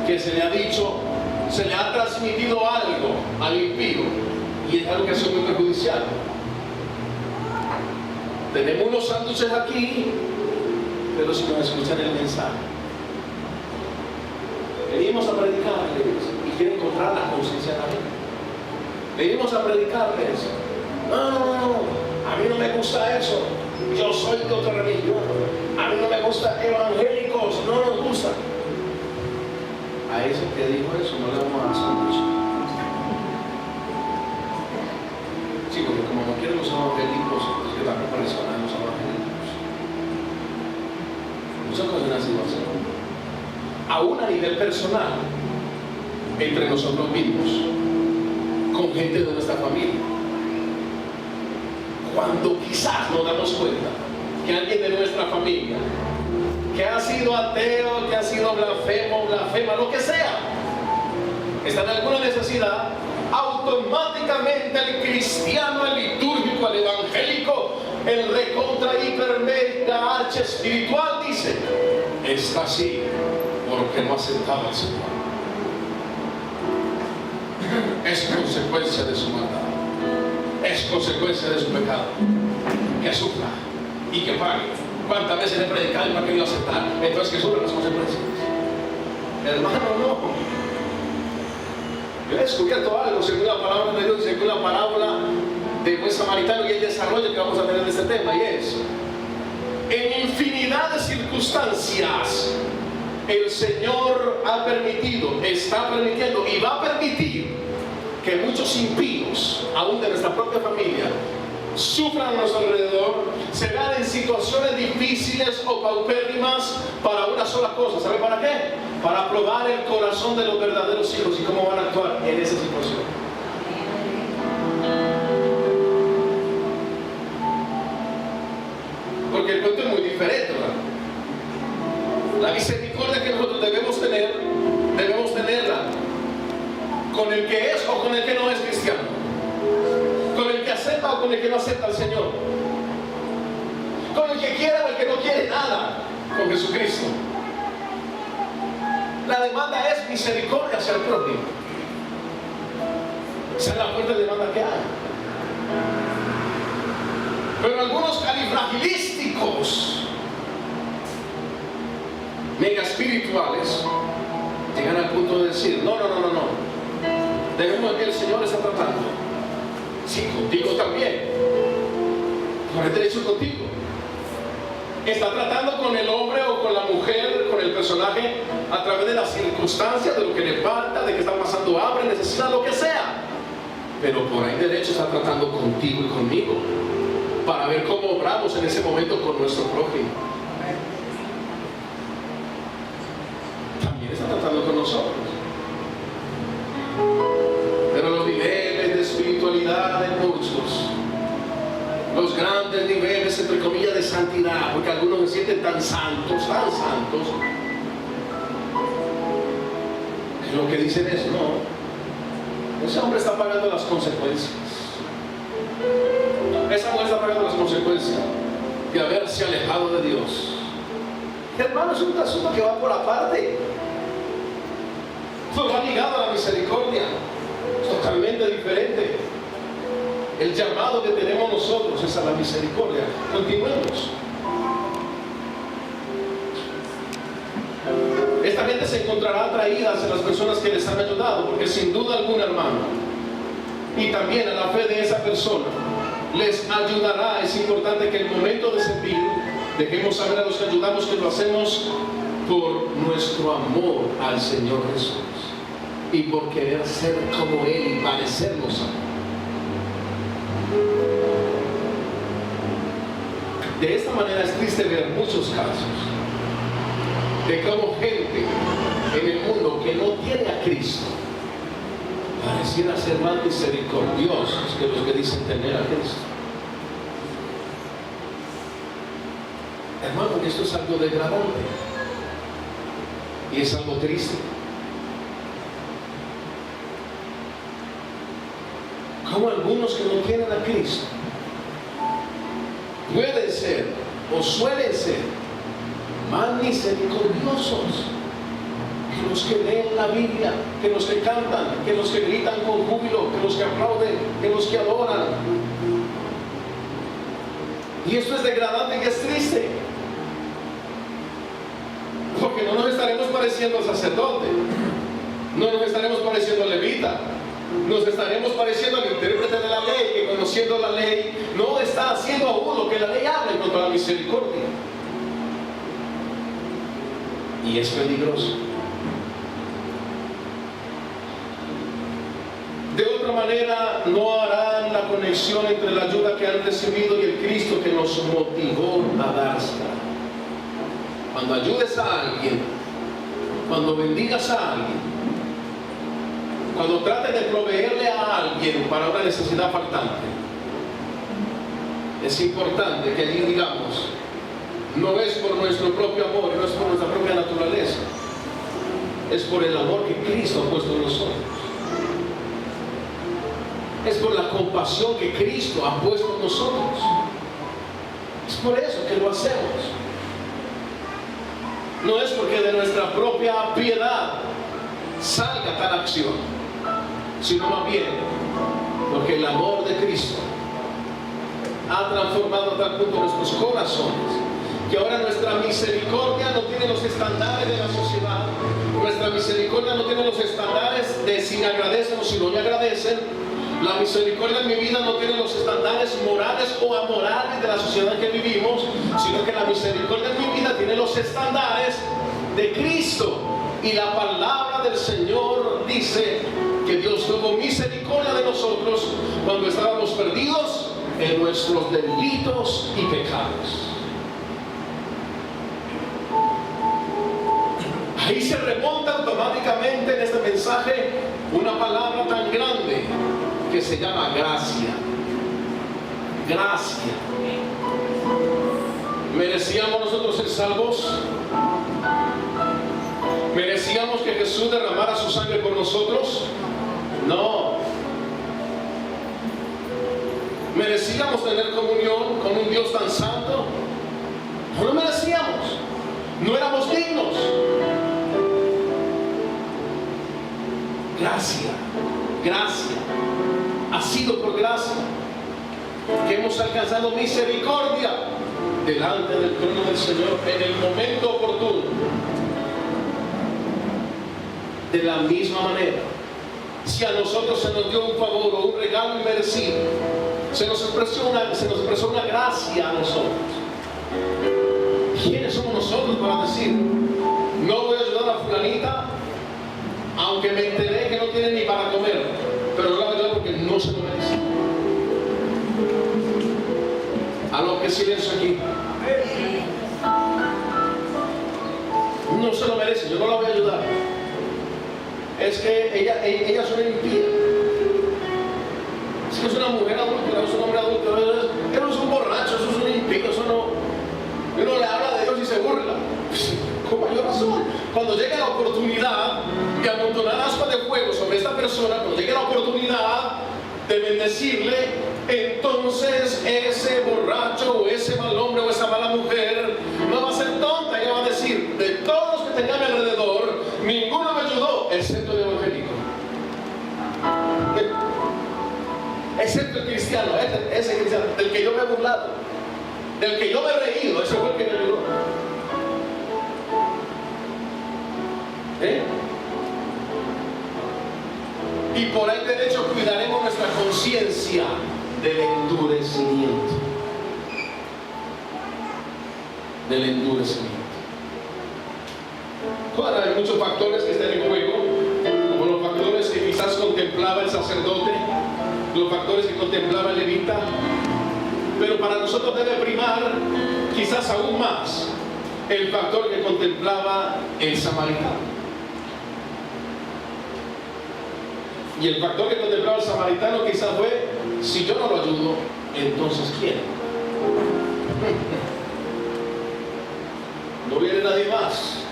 que se le ha dicho, se le ha transmitido algo al impío, y es algo que ha sido muy perjudicial. Tenemos unos sándwiches aquí, pero si no escuchan el mensaje, venimos a predicarles y quieren encontrar la conciencia de la vida. Venimos a predicarles: no, a mí no me gusta eso, yo soy de otra religión, a mí no me gusta evangélicos, no nos gusta. A ese que dijo eso no le vamos a dar sándwich. Sí, porque como no quieren los evangélicos, pues que también parecen los evangélicos. Muchas cosas han sido así. Aún a nivel personal, entre nosotros mismos, con gente de nuestra familia. Cuando quizás nos damos cuenta que alguien de nuestra familia, que ha sido ateo, que ha sido blasfema, lo que sea, está en alguna necesidad, automáticamente el cristiano, el litúrgico, el evangélico, el recontra, hiper, mega, archi espiritual dice: está así porque no ha aceptado al Señor. Es consecuencia de su maldad, es consecuencia de su pecado. Que sufra y que pague. ¿Cuántas veces le he predicado y no ha querido aceptar? Entonces que sufran las consecuencias. Hermano, no. Yo he descubierto algo según la palabra de Dios, según la parábola del buen samaritano y el desarrollo que vamos a tener de este tema, y es: en infinidad de circunstancias el Señor ha permitido, está permitiendo y va a permitir que muchos impíos, aún de nuestra propia familia, sufran a nuestro alrededor, se vean en situaciones difíciles o paupérrimas para una sola cosa. ¿Sabe para qué? Para probar el corazón de los verdaderos hijos y cómo van a actuar en esa situación. Porque el cuento es muy diferente, ¿verdad? La misericordia que nosotros debemos tenerla con el que es o con el que no es cristiano, con el que acepta o con el que no acepta al Señor, con el que quiere o el que no quiere nada con Jesucristo. La demanda es misericordia hacia el prójimo. Esa es la fuerte demanda que hay. Pero algunos califragilísticos, mega espirituales, llegan al punto de decir: no, debemos que el Señor está tratando. Sí, contigo también. Por el derecho contigo. está tratando con el hombre o con la mujer, con el personaje, a través de las circunstancias, de lo que le falta, de que está pasando hambre, necesidad, lo que sea. Pero por ahí derecho está tratando contigo y conmigo, para ver cómo obramos en ese momento con nuestro prójimo. También está tratando con nosotros. Pero los niveles de espiritualidad de muchos, los grandes niveles, entre comillas, de santidad, porque algunos se sienten tan santos, que lo que dicen es, no, ese hombre está pagando las consecuencias, esa mujer está pagando las consecuencias de haberse alejado de Dios. Hermano, es un asunto que va por aparte. Esto va ligado a la misericordia, es totalmente diferente. El llamado que tenemos nosotros es a la misericordia. Continuemos. Esta gente se encontrará atraída hacia las personas que les han ayudado, porque sin duda alguna, hermano, y también a la fe de esa persona les ayudará. Es importante que en el momento de servir dejemos saber a los que ayudamos que lo hacemos por nuestro amor al Señor Jesús y por querer ser como Él y parecernos a Él. De esta manera es triste ver muchos casos de cómo gente en el mundo que no tiene a Cristo pareciera ser más misericordiosos que los que dicen tener a Cristo. Hermano, esto es algo degradante y es algo triste. Como algunos que no tienen a Cristo pueden ser o suelen ser más misericordiosos que los que leen la Biblia, que los que cantan, que los que gritan con júbilo, que los que aplauden, que los que adoran. Y esto es degradante y es triste, porque no nos estaremos pareciendo al sacerdote, no nos estaremos pareciendo al levita, nos estaremos pareciendo al intérprete de la ley, que conociendo la ley no está haciendo aún lo que la ley habla en cuanto a la misericordia. Y es peligroso. De otra manera, no harán la conexión entre la ayuda que han recibido y el Cristo que nos motivó a dársela. Cuando ayudes a alguien, cuando bendigas a alguien, cuando trates de proveerle a alguien para una necesidad faltante, es importante que allí digamos, no es por nuestro propio amor, no es por nuestra propia naturaleza, es por el amor que Cristo ha puesto en nosotros, es por la compasión que Cristo ha puesto en nosotros, es por eso que lo hacemos. No es porque de nuestra propia piedad salga tal acción, sino más bien porque el amor de Cristo ha transformado a tal punto nuestros corazones que ahora nuestra misericordia no tiene los estándares de la sociedad, nuestra misericordia no tiene los estándares de si me agradecen o si no me agradecen. La misericordia en mi vida no tiene los estándares morales o amorales de la sociedad en que vivimos, sino que la misericordia en mi vida tiene los estándares de Cristo. Y la palabra del Señor dice que Dios tuvo misericordia de nosotros cuando estábamos perdidos en nuestros delitos y pecados. Ahí se remonta automáticamente en este mensaje una palabra tan grande que se llama gracia. Gracia. ¿Merecíamos nosotros ser salvos? ¿Merecíamos que Jesús derramara su sangre por nosotros? No. ¿Merecíamos tener comunión con un Dios tan santo? No lo merecíamos. No éramos dignos. Gracia, gracia. Ha sido por gracia que hemos alcanzado misericordia delante del trono del Señor en el momento oportuno. De la misma manera, si a nosotros se nos dio un favor o un regalo inmerecido, se nos expresó una gracia a nosotros. ¿Quiénes somos nosotros para decir, no voy a ayudar a fulanita, aunque me enteré que no tiene ni para comer, pero no la voy a ayudar porque no se lo merece? A lo que silencio aquí. No se lo merece, yo no la voy a ayudar. Es que ella es una impía. Es que es una mujer adulta, es un hombre adulto. Él no es un borracho, eso es un impío, eso no. Uno le habla de Dios y se burla. Con mayor razón. Cuando llegue la oportunidad de amontonar ascuas de fuego sobre esta persona, cuando llegue la oportunidad de bendecirle, entonces ese borracho o ese mal hombre o esa mala mujer no va a ser tonta. Ella va a decir, de todos los que tenía a mi alrededor, ninguno me ayudó, excepto el evangélico, excepto el cristiano, ese cristiano, del que yo me he burlado, del que yo me he reído, ese fue el que me ayudó. Y por el derecho cuidaremos nuestra conciencia del endurecimiento. Del endurecimiento. Ahora hay muchos factores que están en juego, como los factores que quizás contemplaba el sacerdote, los factores que contemplaba el levita, pero para nosotros debe primar quizás aún más el factor que contemplaba el samaritano. Y el factor que contemplaba el samaritano quizás fue, si yo no lo ayudo, entonces ¿quién? No viene nadie más.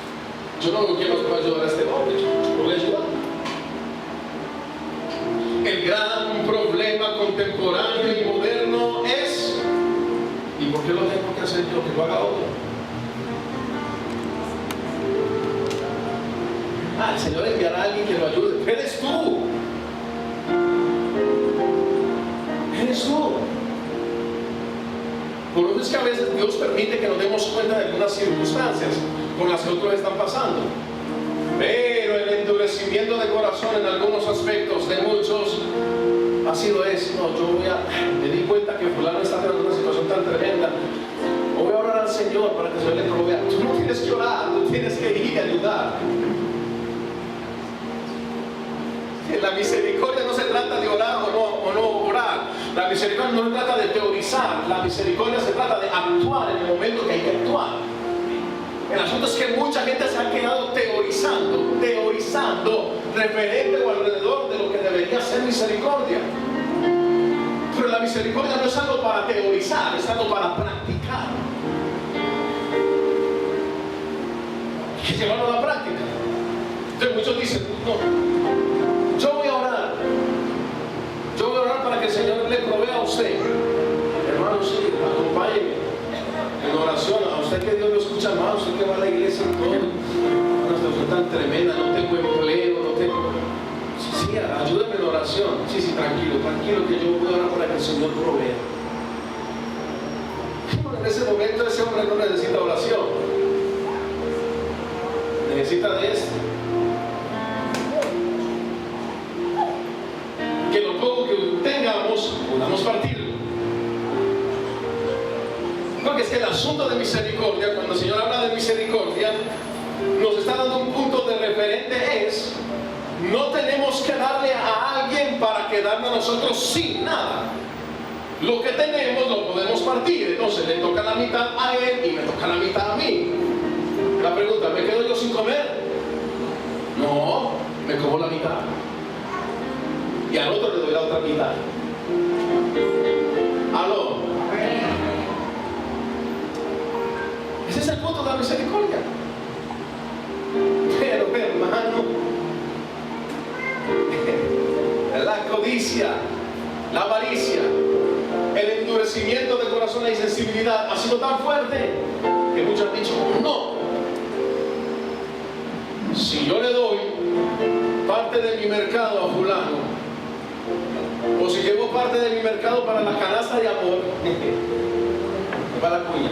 Yo no lo quiero ayudar a este hombre, yo lo voy a ayudar. El gran problema contemporáneo y moderno es, ¿y por qué lo tengo que hacer yo? Que lo haga otro. El Señor enviará a alguien que lo ayude. Eres tú. Eres tú. Por eso es que a veces Dios permite que nos demos cuenta de algunas circunstancias por las que otros están pasando. Pero el endurecimiento de corazón en algunos aspectos de muchos ha sido eso. No, me di cuenta que fulano está en una situación tan tremenda. Voy a orar al Señor para que el Señor le provea. Tú no tienes que orar, tú tienes que ir y ayudar. La misericordia no se trata de orar o no orar. La misericordia no se trata de teorizar. La misericordia se trata de actuar en el momento que hay que actuar. El asunto es que mucha gente se ha quedado teorizando referente o alrededor de lo que debería ser misericordia. Pero la misericordia no es algo para teorizar, es algo para practicar. Hay que llevarlo a la práctica. Entonces muchos dicen, no, yo voy a orar. Yo voy a orar para que el Señor le provea a usted. Hermano, sí, acompáñeme en oración. A usted que Dios lo escucha más, usted que va a la iglesia y todo. Una situación tan tremenda, no tengo empleo, no tengo. Sí, ayúdeme en oración. Sí, tranquilo, que yo voy a orar para que el Señor provea. En ese momento ese hombre no necesita oración. Necesita de esto. Que lo poco que tengamos, podamos partirlo. Porque es que el asunto de misericordia, cuando el Señor habla de misericordia, nos está dando un punto de referente, es no tenemos que darle a alguien para quedarnos nosotros sin nada. Lo que tenemos lo podemos partir. Entonces le toca la mitad a él y me toca la mitad a mí. La pregunta, ¿me quedo yo sin comer? No, me como la mitad y al otro le doy la otra mitad. ¿Aló? Ese es el punto de la misericordia. Pero hermano, la codicia, la avaricia, el endurecimiento de corazón y sensibilidad ha sido tan fuerte que muchos han dicho, no, si yo le doy parte de mi mercado a fulano, o si llevo parte de mi mercado para la canasta de amor, para la cuña,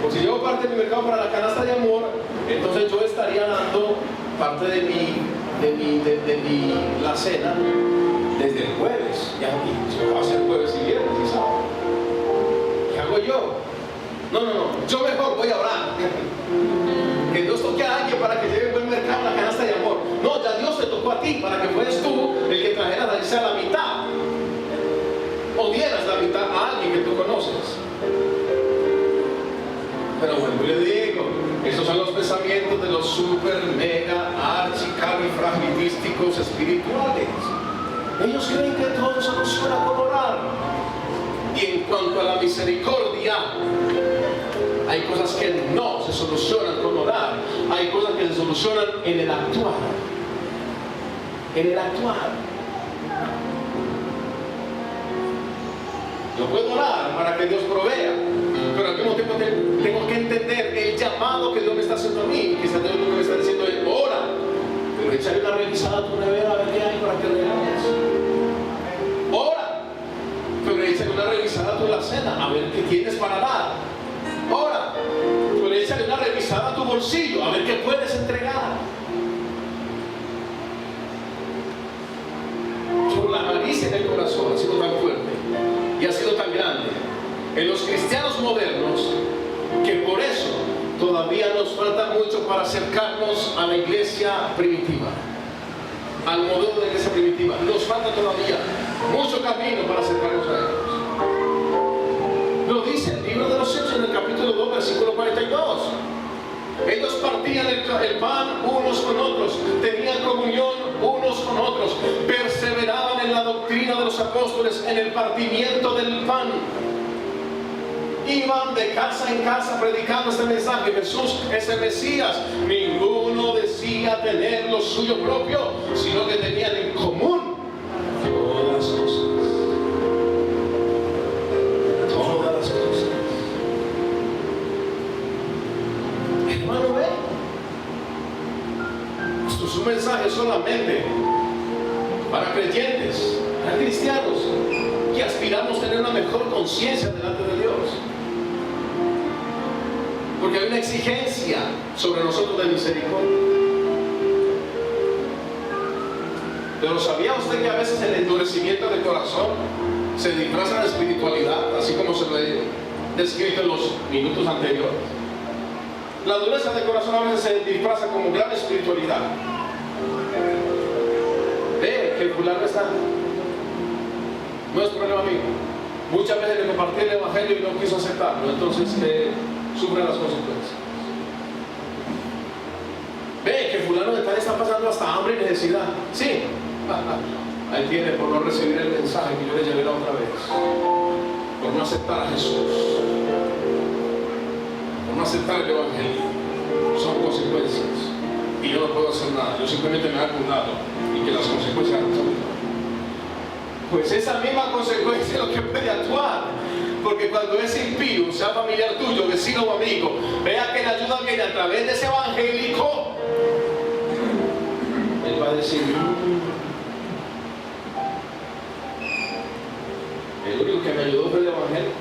por si llevo parte de mi mercado para la canasta de amor, entonces yo estaría dando parte de la cena desde el jueves. Ya va a ser jueves y viernes y sábado. ¿Qué hago voy yo. No, yo mejor voy a orar. Que Dios toque a alguien para que lleve buen mercado la canasta de amor. No, ya Dios te tocó a ti para que fueras tú el que trajeras la mitad. O dieras la mitad a alguien que tú conoces. Pero bueno, yo le digo, esos son los pensamientos de los super, mega, archicalifragilísticos espirituales. Ellos creen que todo se soluciona con orar. Y en cuanto a la misericordia, hay cosas que no se solucionan con orar. Hay cosas que se solucionan en el actuar. En el actuar. Yo puedo orar para que Dios provea, pero al mismo tiempo tengo que entender el llamado que Dios me está haciendo a mí. Quizás Dios me está diciendo, ora, pero échale una revisada a tu nevera a ver qué hay para que regales. Ora, pero échale una revisada a tu alacena a ver qué tienes para dar. Ora, pero échale una revisada a tu bolsillo a ver qué puedes entregar. Por la malicia en el corazón ha sido tan fuerte y ha sido tan grande en los cristianos modernos, que por eso todavía nos falta mucho para acercarnos a la iglesia primitiva, al modelo de la iglesia primitiva. Nos falta todavía mucho camino para acercarnos a ellos. Lo dice el libro de los Hechos en el capítulo 2, versículo 42. Ellos partían el pan unos con otros, tenían comunión unos con otros, perseveraban en la doctrina de los apóstoles, en el partimiento del pan. Iban de casa en casa predicando este mensaje. Jesús es el Mesías. Ninguno decía tener lo suyo propio, sino que tenían en común todas las cosas. Todas las cosas. Hermano, ve, esto es un mensaje solamente para creyentes, para cristianos, que aspiramos a tener una mejor conciencia delante de Dios. Porque hay una exigencia sobre nosotros de misericordia. Pero ¿sabía usted que a veces el endurecimiento del corazón se disfraza de espiritualidad, así como se lo he descrito en los minutos anteriores? La dureza del corazón a veces se disfraza como gran espiritualidad. Ve que el fulano está. No es problema mío. Muchas veces le compartí el evangelio y no quiso aceptarlo, entonces sufre las consecuencias. Ve que fulano de tal está pasando hasta hambre y necesidad. Sí. Ahí tiene por no recibir el mensaje que yo le llevé la otra vez. Por no aceptar a Jesús. Por no aceptar el evangelio. Son consecuencias. Y yo no puedo hacer nada. Yo simplemente me hago un lado. Y que las consecuencias no son. Pues esa misma consecuencia es lo que puede actuar. Porque cuando ese impío, sea familiar tuyo, vecino o amigo, vea que la ayuda viene a través de ese evangélico, él va a decir, el único que me ayudó fue el evangelio.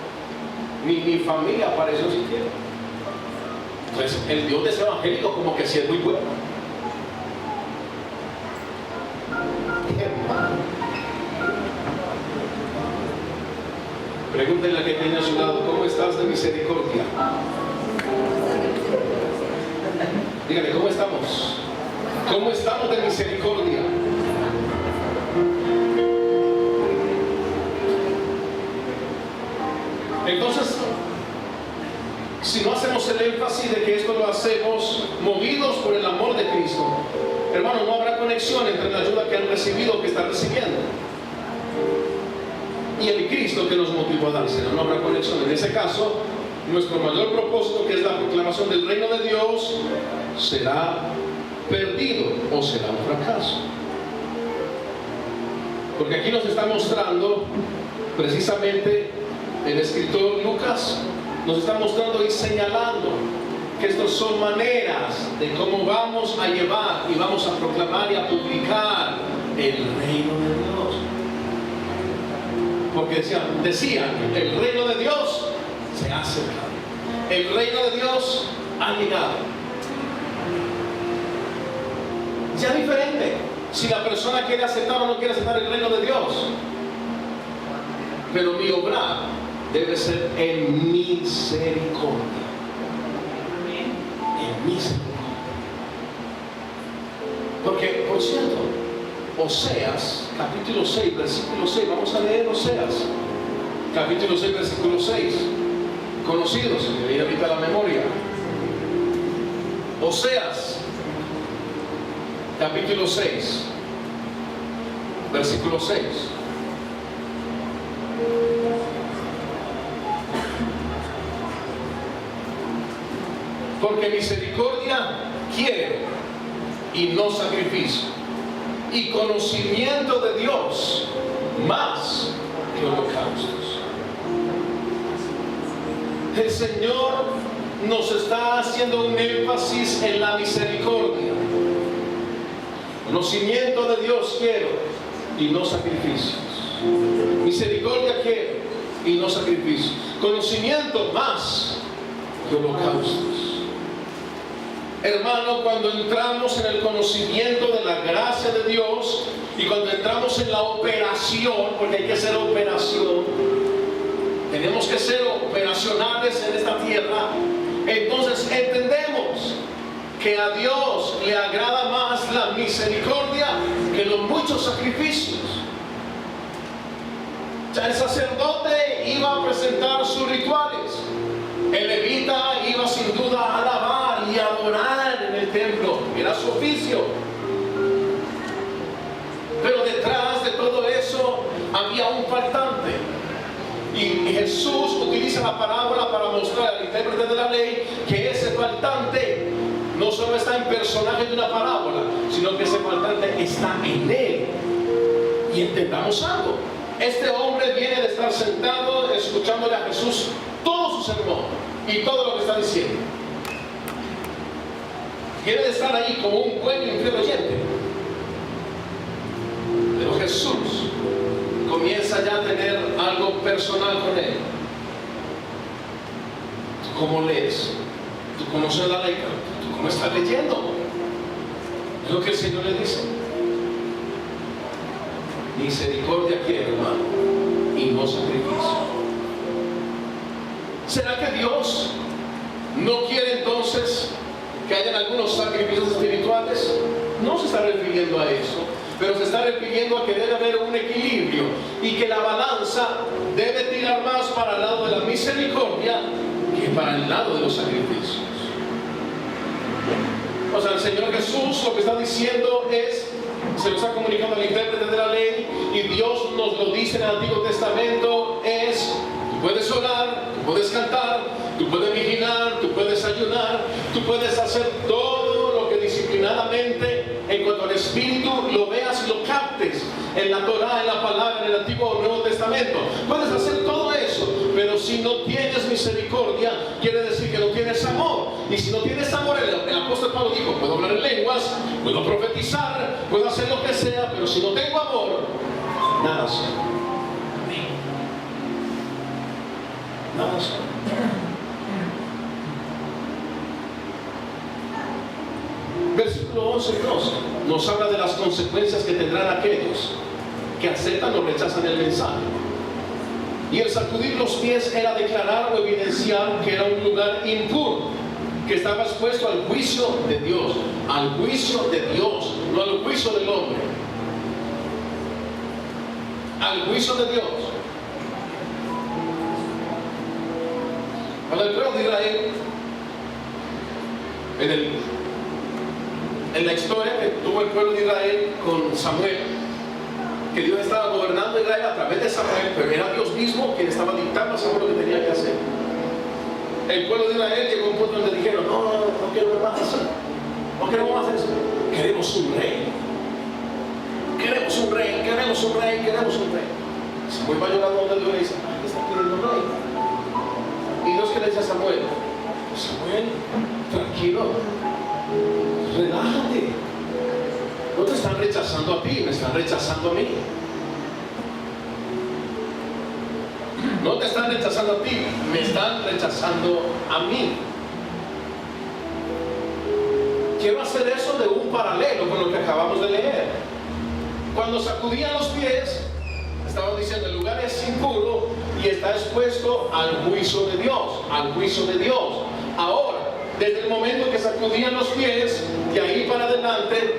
Mi familia apareció siquiera. Entonces el Dios de ese evangélico como que sí es muy bueno. Pregúntenle a que tiene a su lado, ¿cómo estás de misericordia? Dígale, ¿cómo estamos? ¿Cómo estamos de misericordia? Entonces, si no hacemos el énfasis de que esto lo hacemos movidos por el amor de Cristo, hermano, no habrá conexión entre la ayuda que han recibido o que están recibiendo y el Cristo que nos motivó a dársela. No habrá conexión. En ese caso, nuestro mayor propósito, que es la proclamación del reino de Dios, será perdido o será un fracaso. Porque aquí nos está mostrando precisamente el escritor Lucas, nos está mostrando y señalando que estas son maneras de cómo vamos a llevar y vamos a proclamar y a publicar el reino de Dios. Porque decían, el reino de Dios se ha acercado. El reino de Dios ha llegado. Ya es diferente si la persona quiere aceptar o no quiere aceptar el reino de Dios. Pero mi obrar debe ser en misericordia. En misericordia. Porque, por cierto, Oseas, capítulo 6, versículo 6, vamos a leer Oseas, capítulo 6, versículo 6, conocidos, se me viene ahorita a la memoria. Oseas, capítulo 6, versículo 6. Porque misericordia quiero y no sacrificio, y conocimiento de Dios más que holocaustos. El Señor nos está haciendo un énfasis en la misericordia. Conocimiento de Dios quiero y no sacrificios. Misericordia quiero y no sacrificios. Conocimiento más que holocaustos. Hermano, cuando entramos en el conocimiento de la gracia de Dios y cuando entramos en la operación, porque hay que hacer operación, tenemos que ser operacionales en esta tierra, entonces entendemos que a Dios le agrada más la misericordia que los muchos sacrificios. Ya el sacerdote iba a presentar sus rituales, el levita iba sin duda a alabar y adorar en el templo, era su oficio. Pero detrás de todo eso había un faltante. Y Jesús utiliza la parábola para mostrar al intérprete de la ley que ese faltante no solo está en personaje de una parábola, sino que ese faltante está en él. Y entendamos algo. Este hombre viene de estar sentado escuchándole a Jesús todo su sermón y todo lo que está diciendo. Quiere estar ahí como un buen y fiel oyente. Pero Jesús comienza ya a tener algo personal con él. ¿Tú cómo lees? ¿Tú conoces la ley? ¿Tú cómo estás leyendo? Es lo que el Señor le dice. Misericordia quiere, hermano, y no sacrificio. ¿Será que Dios no quiere entonces que hayan algunos sacrificios espirituales? No se está refiriendo a eso, pero se está refiriendo a que debe haber un equilibrio y que la balanza debe tirar más para el lado de la misericordia que para el lado de los sacrificios. O sea, el Señor Jesús lo que está diciendo es, se lo está comunicando al intérprete de la ley, y Dios nos lo dice en el Antiguo Testamento, es: tú puedes orar, tú puedes cantar, tú puedes vigilar, tú puedes ayunar, tú puedes hacer todo lo que disciplinadamente, en cuanto al Espíritu, lo veas y lo captes en la Torá, en la palabra, en el Antiguo o Nuevo Testamento. Puedes hacer todo eso, pero si no tienes misericordia, quiere decir que no tienes amor. Y si no tienes amor, el apóstol Pablo dijo: puedo hablar en lenguas, puedo profetizar, puedo hacer lo que sea, pero si no tengo amor, nada soy. Nada soy. Versículo 11 y 12 nos habla de las consecuencias que tendrán aquellos que aceptan o rechazan el mensaje. Y el sacudir los pies era declarar o evidenciar que era un lugar impuro, que estaba expuesto al juicio de Dios, al juicio de Dios, no al juicio del hombre, al juicio de Dios. Cuando el pueblo de Israel, en la historia que tuvo el pueblo de Israel con Samuel, que Dios estaba gobernando Israel a través de Samuel, pero era Dios mismo quien estaba dictando a Samuel lo que tenía que hacer. El pueblo de Israel llegó a un punto donde dijeron: no queremos más eso, no queremos más eso, queremos un rey, queremos un rey, queremos un rey, queremos un rey. Samuel va llorando donde Dios le dice: ¿qué está pidiendo un rey? Y Dios que le dice a Samuel: Samuel, tranquilo, relájate, no te están rechazando a ti, me están rechazando a mí. No te están rechazando a ti, me están rechazando a mí. Quiero hacer eso de un paralelo con lo que acabamos de leer. Cuando sacudían los pies, estaban diciendo: el lugar es impuro, y está expuesto al juicio de Dios, al juicio de Dios. Ahora, desde el momento que sacudían los pies, de ahí para adelante,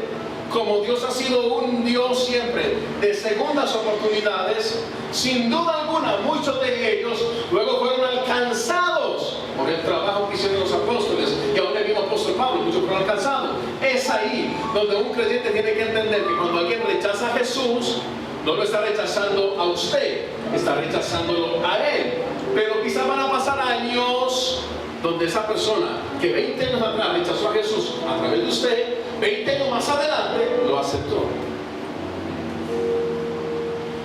como Dios ha sido un Dios siempre de segundas oportunidades, sin duda alguna muchos de ellos luego fueron alcanzados por el trabajo que hicieron los apóstoles, y aún el mismo apóstol Pablo, muchos fueron alcanzados. Es ahí donde un creyente tiene que entender que cuando alguien rechaza a Jesús, no lo está rechazando a usted, está rechazándolo a Él. Pero quizás van a pasar años donde esa persona que 20 años atrás rechazó a Jesús a través de usted, 20 años más adelante lo aceptó.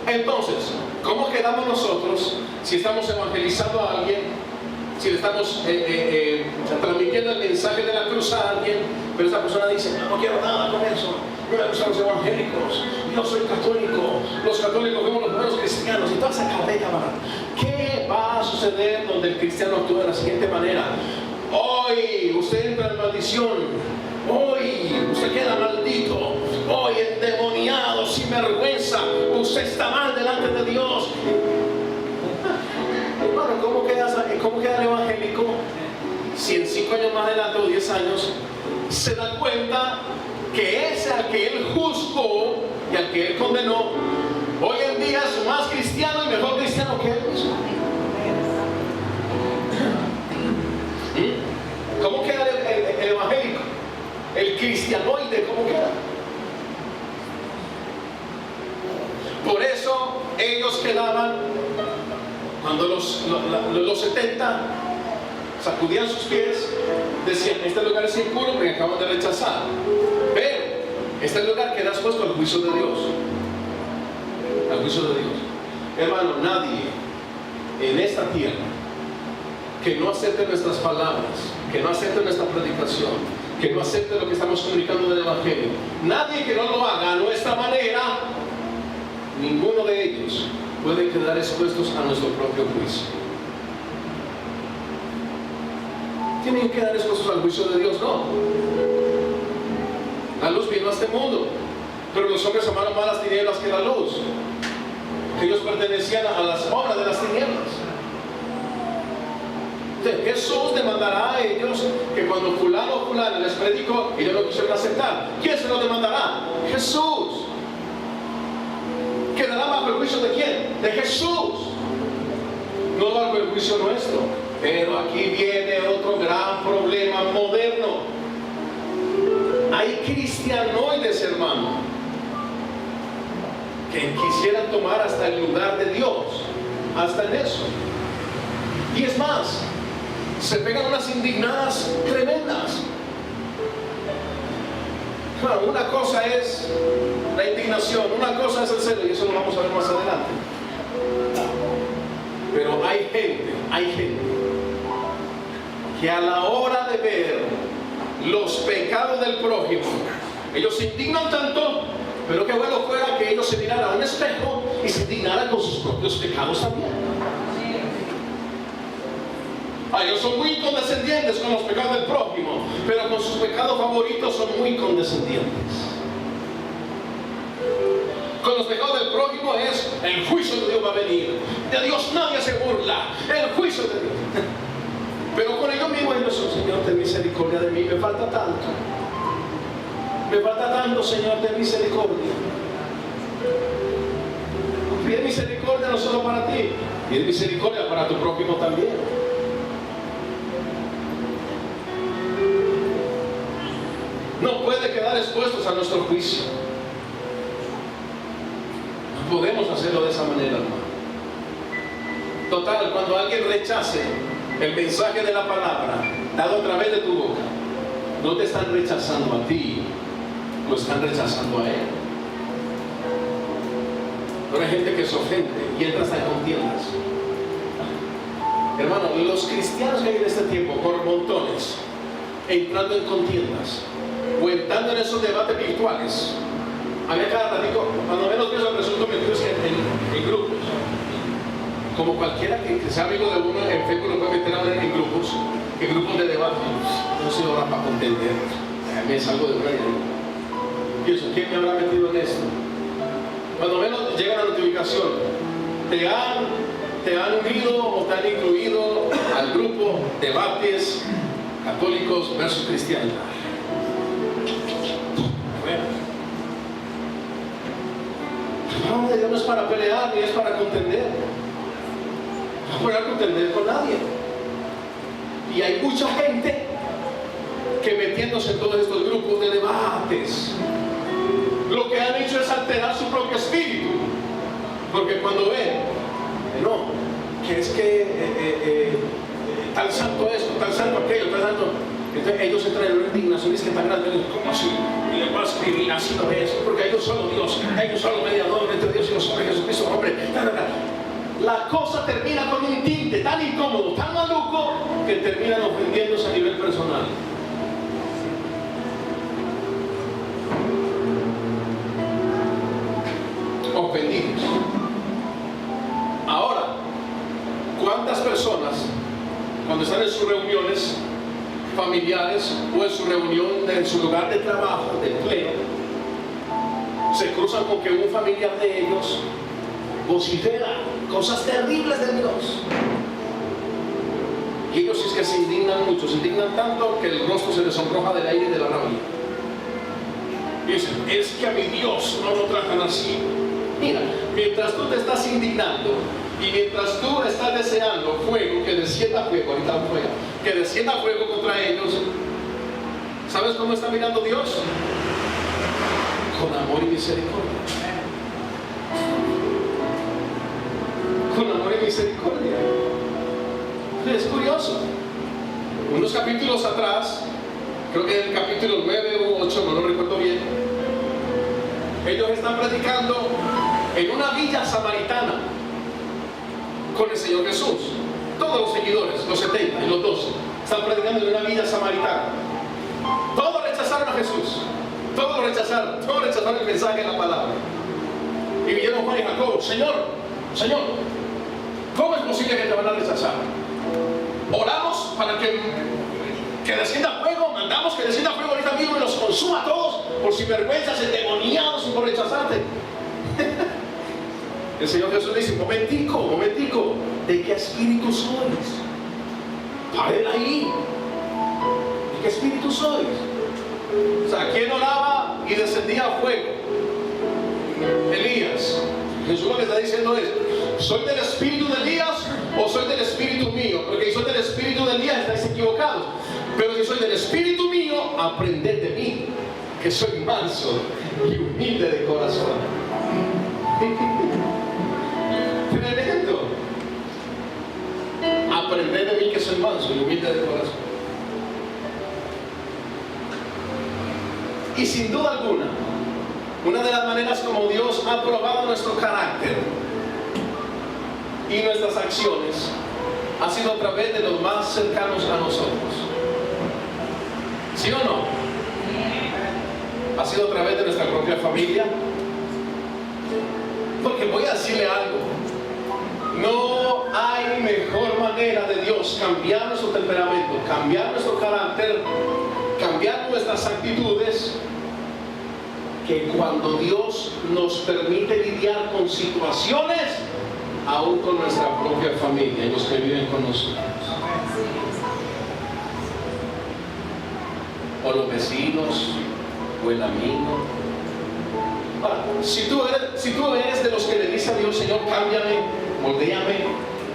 Entonces, ¿cómo quedamos nosotros si estamos evangelizando a alguien, si le estamos transmitiendo el mensaje de la cruz a alguien, pero esa persona dice, no quiero nada con eso, no me gustan los evangélicos, yo soy católico, los católicos somos los buenos cristianos, y toda esa cabeza, ¿qué va a suceder donde el cristiano actúa de la siguiente manera? Hoy usted entra en maldición, hoy usted queda maldito, hoy endemoniado, sin vergüenza, usted está mal delante de Dios. Hermano, ¿cómo queda el evangélico si en 5 años más adelante o 10 años se da cuenta que ese al que él juzgó y al que él condenó, hoy en día es más cristiano y mejor cristiano que él mismo? ¿Cómo queda el evangélico? El cristianoide, ¿cómo queda? Por eso ellos quedaban, cuando los 70 sacudían sus pies, decían, este lugar es impuro porque acaban de rechazar, pero este lugar queda expuesto al juicio de Dios, al juicio de Dios. Hermano, nadie en esta tierra que no acepte nuestras palabras, que no acepte nuestra predicación, que no acepte lo que estamos comunicando del Evangelio, nadie que no lo haga a nuestra manera, ninguno de ellos puede quedar expuestos a nuestro propio juicio. Tienen que quedar expuestos al juicio de Dios, no. La luz vino a este mundo, pero los hombres amaron más las tinieblas que la luz. Ellos pertenecían a las obras de las tinieblas. Entonces, Jesús demandará a ellos que cuando fulano o fulana les predicó, ellos no quisieron aceptar. ¿Quién se lo demandará? Jesús. ¿Quedará bajo el juicio de quién? De Jesús, no bajo el juicio nuestro. Pero aquí viene otro gran problema moderno. Hay cristianoides, hermano, que quisieran tomar hasta el lugar de Dios, hasta en eso. Y es más, se pegan unas indignadas tremendas. Claro, una cosa es la indignación, una cosa es el celo, y eso lo vamos a ver más adelante. Pero hay gente que a la hora de ver los pecados del prójimo, ellos se indignan tanto, pero qué bueno fuera que ellos se miraran a un espejo y se indignaran con sus propios pecados también. Ellos son muy condescendientes con los pecados del prójimo, pero con sus pecados favoritos son muy condescendientes. Con los pecados del prójimo es el juicio de Dios va a venir. De Dios nadie se burla, el juicio de Dios. Pero con ellos mismos ellos son, Señor, ten misericordia de mí, me falta tanto. Me falta tanto, Señor, ten misericordia. Pide misericordia no solo para ti, pide misericordia para tu prójimo también. No puede quedar expuestos a nuestro juicio. No podemos hacerlo de esa manera, hermano. Total, cuando alguien rechace el mensaje de la palabra dado a través de tu boca, no te están rechazando a ti, lo están rechazando a él. Pero hay gente que se ofende y entra hasta en contiendas. Hermano, los cristianos que hay en este tiempo, por montones, entrando en contiendas o entrando en esos debates virtuales. A mí cada ratito, cuando menos pienso, resulto metidos en grupos. Como cualquiera que sea amigo de uno, en Facebook lo puede meter a en grupos de debate. No soy ahora para contender. Me salgo de una idea. Pienso, ¿quién me habrá metido en esto? Cuando menos llega la notificación, te han te han unido o te han incluido al grupo Debates Católicos versus Cristianos. La palabra de Dios no es para pelear ni es para contender. No voy a contender con nadie. Y hay mucha gente que metiéndose en todos estos grupos de debates, lo que han hecho es alterar su propio espíritu. Porque cuando ven, no, que es que tal santo esto, tal santo aquello, tal santo, entonces ellos entran en una indignación, es que tan grande, ¿cómo así? Y le vas a escribir así no es, porque hay un solo Dios, hay un solo mediador entre Dios y los hombres, Jesucristo, hombre. La cosa termina con un tinte tan incómodo, tan maluco, que terminan ofendiéndose a nivel personal. Ofendidos. Ahora, ¿cuántas personas cuando están en sus reuniones familiares o en su reunión en su lugar de trabajo, de empleo, se cruzan con que un familiar de ellos vocifera cosas terribles de Dios? Y ellos es que se indignan mucho, se indignan tanto que el rostro se les sonroja del aire y de la rabia. Y dicen, es que a mi Dios no lo tratan así. Mira, mientras tú te estás indignando y mientras tú estás deseando fuego, que descienda fuego, ahorita fuego, que descienda fuego contra ellos, ¿sabes cómo está mirando Dios? Con amor y misericordia. Con amor y misericordia. Es curioso. Unos capítulos atrás, creo que en el capítulo 9 o 8, no lo recuerdo bien, ellos están predicando en una villa samaritana con el Señor Jesús. Todos los seguidores, los 70 y los 12, están predicando en una villa samaritana. Todos rechazaron a Jesús. Todos rechazaron el mensaje de la palabra. Y vinieron Juan y Jacobo, Señor, ¿cómo es posible que te van a rechazar? Oramos para que descienda fuego, mandamos que descienda fuego ahorita mismo y los consuma a todos por sinvergüenzas, endemoniados y por rechazarte. El Señor Jesús dice, momentico, ¿de qué espíritu sois? Paren ahí. ¿De qué espíritu sois? O sea, ¿quién oraba y descendía fuego? Elías. Jesús lo que está diciendo es, ¿soy del espíritu de Elías o soy del espíritu mío? Porque si soy del espíritu de Elías estáis equivocados. Pero si soy del espíritu mío, aprended de mí, que soy manso y humilde de corazón. Tremendo. Aprended de mí, que soy manso y humilde de corazón. Y sin duda alguna, una de las maneras como Dios ha probado nuestro carácter y nuestras acciones ha sido a través de los más cercanos a nosotros. ¿Sí o no? Ha sido a través de nuestra propia familia. Porque voy a decirle algo. No hay mejor manera de Dios cambiar nuestro temperamento, cambiar nuestro carácter, cambiar nuestras actitudes, que cuando Dios nos permite lidiar con situaciones, aún con nuestra propia familia y los que viven con nosotros. O los vecinos, o el amigo. Ahora, si tú eres de los que le dice a Dios, Señor, cámbiame, moldéame,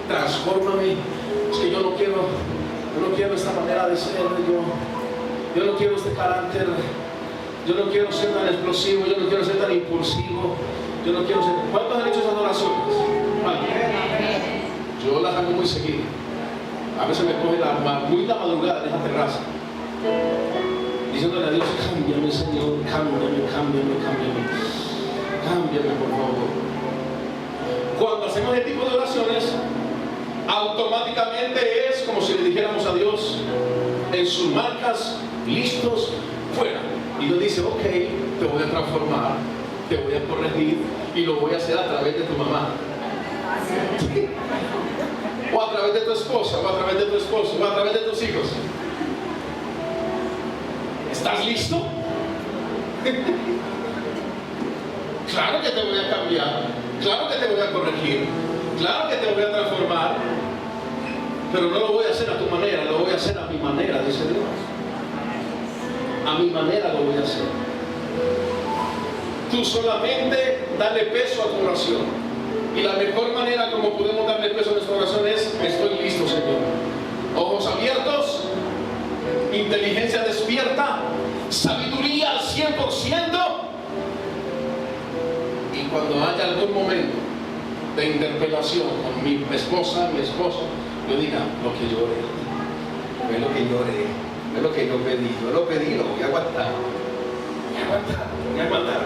transfórmame, es que yo no quiero esta manera de ser, yo no quiero este carácter, yo no quiero ser tan explosivo, yo no quiero ser tan impulsivo, yo no quiero ser... ¿Cuántos han hecho esas oraciones? Yo las hago muy seguido. A veces me coge muy la madrugada en esa terraza, diciéndole a Dios, cámbiame, Señor, cámbiame, por favor. Cuando hacemos este tipo de oraciones, automáticamente es como si le dijéramos a Dios, en sus marcas, listos, fuera. Y Dios dice, ok, te voy a transformar, te voy a corregir y lo voy a hacer a través de tu mamá. O a través de tu esposa, o a través de tu esposo, o a través de tus hijos. ¿Estás listo? Claro que te voy a cambiar, claro que te voy a corregir, Claro que te voy a transformar, pero no lo voy a hacer a tu manera, lo voy a hacer a mi manera, dice Dios. A mi manera lo voy a hacer. Tú solamente dale peso a tu oración. Y la mejor manera como podemos darle peso a nuestra oración es: estoy listo, Señor. Ojos abiertos, inteligencia despierta, sabiduría al 100%. Y cuando haya algún momento de interpelación con mi esposa, mi esposo, yo diga: lo que yo oré, es lo que yo oré, es lo que yo pedí, yo lo pedí, lo voy a aguantar. Voy a aguantar.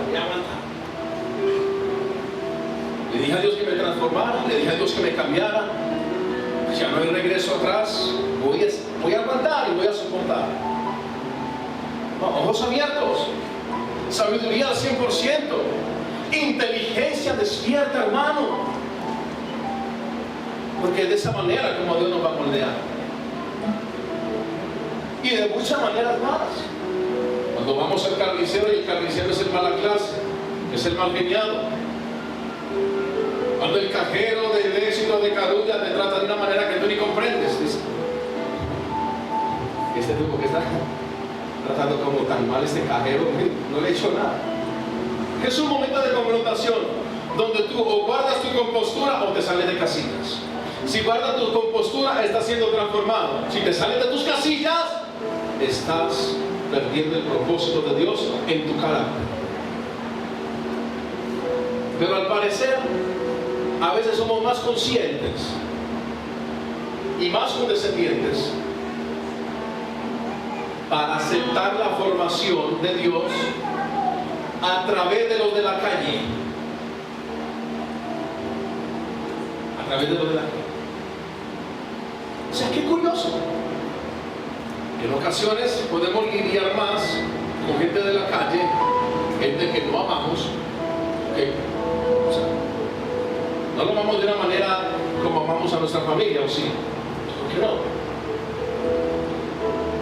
Le dije a Dios que me transformara, le dije a Dios que me cambiara. Ya no hay regreso atrás. Voy a aguantar y voy a soportar. Ojos abiertos, sabiduría al 100%, inteligencia despierta, hermano. Porque es de esa manera como Dios nos va a moldear. Y de muchas maneras más. Cuando vamos al carnicero, y el carnicero es el mala clase, es el mal geniado. Cuando el cajero del éxito de Carulla te trata de una manera que tú ni comprendes, dice: este tipo que está tratando como tan mal este cajero, no le he hecho nada. Es un momento de confrontación donde tú o guardas tu compostura o te sales de casillas. Si guardas tu compostura, estás siendo transformado. Si te sales de tus casillas, estás perdiendo el propósito de Dios en tu carácter. Pero al parecer, a veces somos más conscientes y más condescendientes para aceptar la formación de Dios a través de los de la calle. A través de los de la calle. O sea, qué curioso. En ocasiones podemos lidiar más con gente de la calle, gente que no amamos, o sea, no lo amamos de una manera como amamos a nuestra familia, ¿o sí? ¿Por qué no?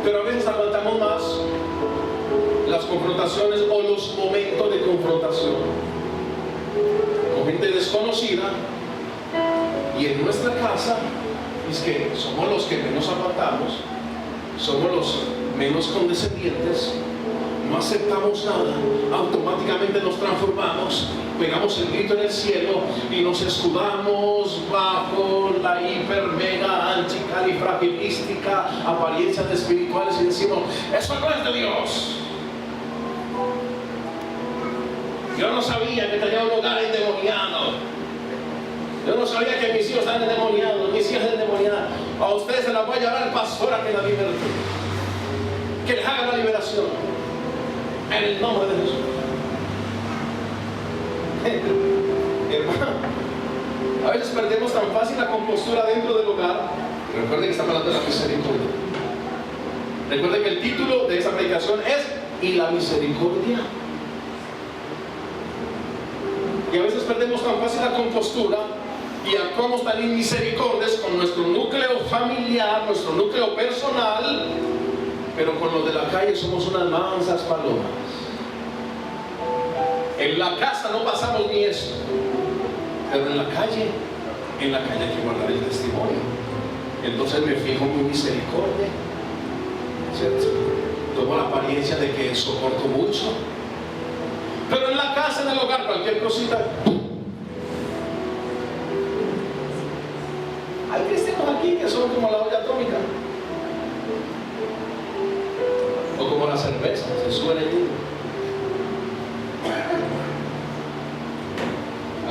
Pero a veces aguantamos más las confrontaciones o los momentos de confrontación con gente desconocida. Y en nuestra casa es que somos los que menos aguantamos, somos los menos condescendientes, no aceptamos nada, automáticamente nos transformamos, pegamos el grito en el cielo y nos escudamos bajo la hiper, mega, anticalifragilística apariencias espirituales y decimos: eso no es de Dios. Yo no sabía que tenía un hogar endemoniado. Yo no sabía que mis hijos estaban endemoniados, mis hijas endemoniadas. A ustedes se las voy a llevar el pastor a que la liberte, que les haga la liberación en el nombre de Jesús. Hermano, a veces perdemos tan fácil la compostura dentro del hogar. Recuerden que estamos hablando de la misericordia. Recuerden que el título de esa predicación es "Y la misericordia". Y a veces perdemos tan fácil la compostura y actuamos tan inmisericordias con nuestro núcleo familiar, nuestro núcleo personal, pero con los de la calle somos unas mansas palomas. En la casa no pasamos ni eso, pero en la calle hay que guardar el testimonio. Entonces me fijo en mi misericordia, ¿cierto? Tomo la apariencia de que soporto mucho, pero en la casa, en el hogar, cualquier cosita. Hay cristianos aquí que son como la olla atómica, o como la cerveza, se suben el hilo.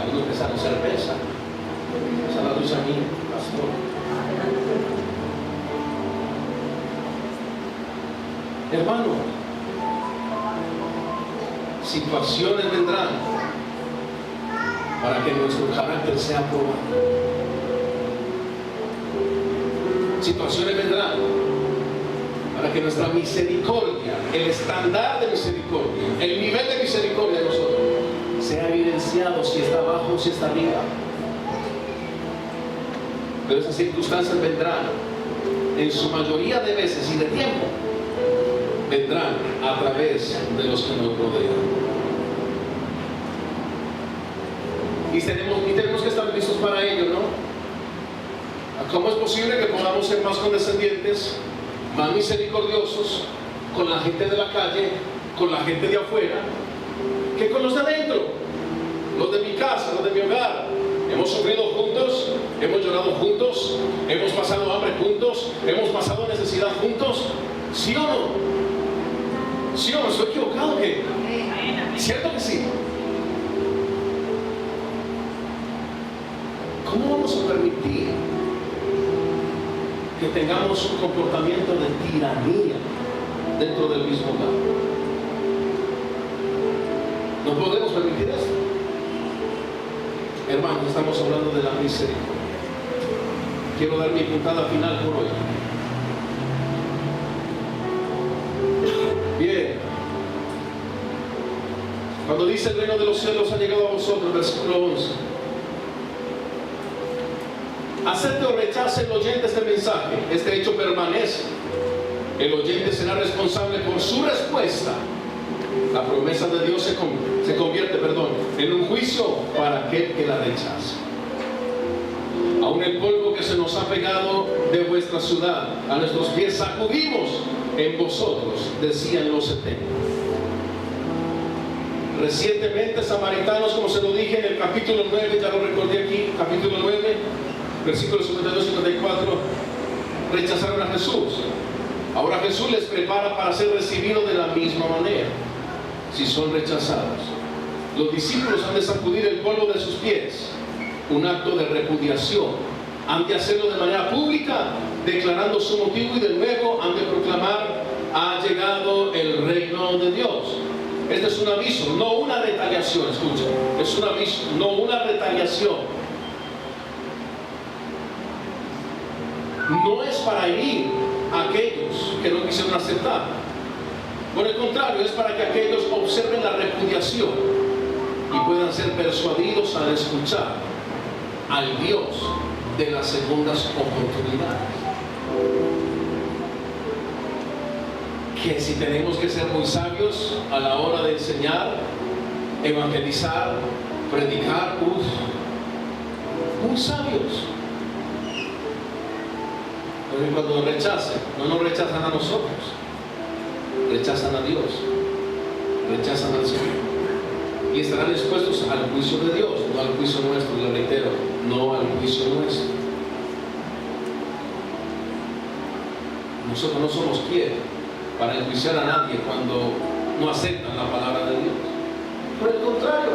Algunos que saben cerveza, esa es la luz a mí, pastor. Hermano, situaciones vendrán para que nuestro carácter sea probado. Situaciones vendrán para que nuestra misericordia, el estándar de misericordia, el nivel de misericordia de nosotros sea evidenciado, si está abajo o si está arriba. Pero esas circunstancias vendrán, en su mayoría de veces y de tiempo, vendrán a través de los que nos rodean. y tenemos que estar listos para ello, ¿no? ¿Cómo es posible que podamos ser más condescendientes, más misericordiosos con la gente de la calle, con la gente de afuera, que con los de adentro, los de mi casa, los de mi hogar? Hemos sufrido juntos, hemos llorado juntos, hemos pasado hambre juntos, hemos pasado necesidad juntos. ¿Sí o no? ¿Sí o no? ¿Estoy equivocado? ¿Qué? ¿Cierto que sí? ¿Cómo vamos a permitir que tengamos un comportamiento de tiranía dentro del mismo hogar? No podemos permitir esto. Hermanos, estamos hablando de la misericordia. Quiero dar mi puntada final por hoy. Bien. Cuando dice el reino de los cielos ha llegado a vosotros, versículo 11. Acepte o rechace el oyente este mensaje, este hecho permanece. El oyente será responsable por su respuesta. La promesa de Dios se convierte en un juicio para aquel que la rechaza. Aún el polvo que se nos ha pegado de vuestra ciudad a nuestros pies sacudimos en vosotros, decían los 70. Recientemente, samaritanos, como se lo dije en el capítulo 9, ya lo recordé aquí, capítulo 9, versículos 52 y 54, rechazaron a Jesús. Ahora Jesús les prepara para ser recibidos de la misma manera. Si son rechazados, los discípulos han de sacudir el polvo de sus pies, un acto de repudiación. Han de hacerlo de manera pública, declarando su motivo, y de nuevo han de proclamar: ha llegado el reino de Dios. Este es un aviso, no una retaliación. Escuchen, es un aviso, no una retaliación. No es para herir a aquellos que no quisieron aceptar. Por el contrario, es para que aquellos observen la repudiación y puedan ser persuadidos al escuchar al Dios de las segundas oportunidades. Que si tenemos que ser muy sabios a la hora de enseñar, evangelizar, predicar, muy sabios. Porque cuando nos rechacen, no nos rechazan a nosotros, rechazan a Dios, rechazan al Señor, y estarán expuestos al juicio de Dios, no al juicio nuestro. Le reitero, no al juicio nuestro. Nosotros no somos quien para enjuiciar a nadie cuando no aceptan la palabra de Dios. Por el contrario,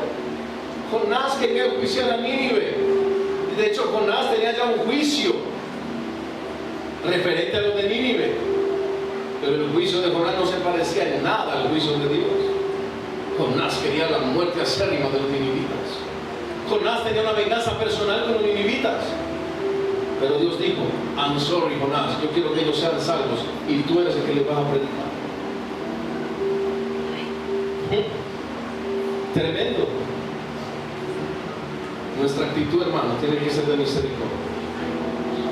Jonás quería enjuiciar a Nínive. De hecho, Jonás tenía ya un juicio referente a lo de Nínive, pero el juicio de Jonás no se parecía en nada al juicio de Dios. Jonás quería la muerte acérrima de los ninivitas. Jonás tenía una venganza personal con los ninivitas, pero Dios dijo: I'm sorry, Jonás, yo quiero que ellos sean salvos y tú eres el que les vas a predicar. Tremendo. Nuestra actitud, hermano, tiene que ser de misericordia.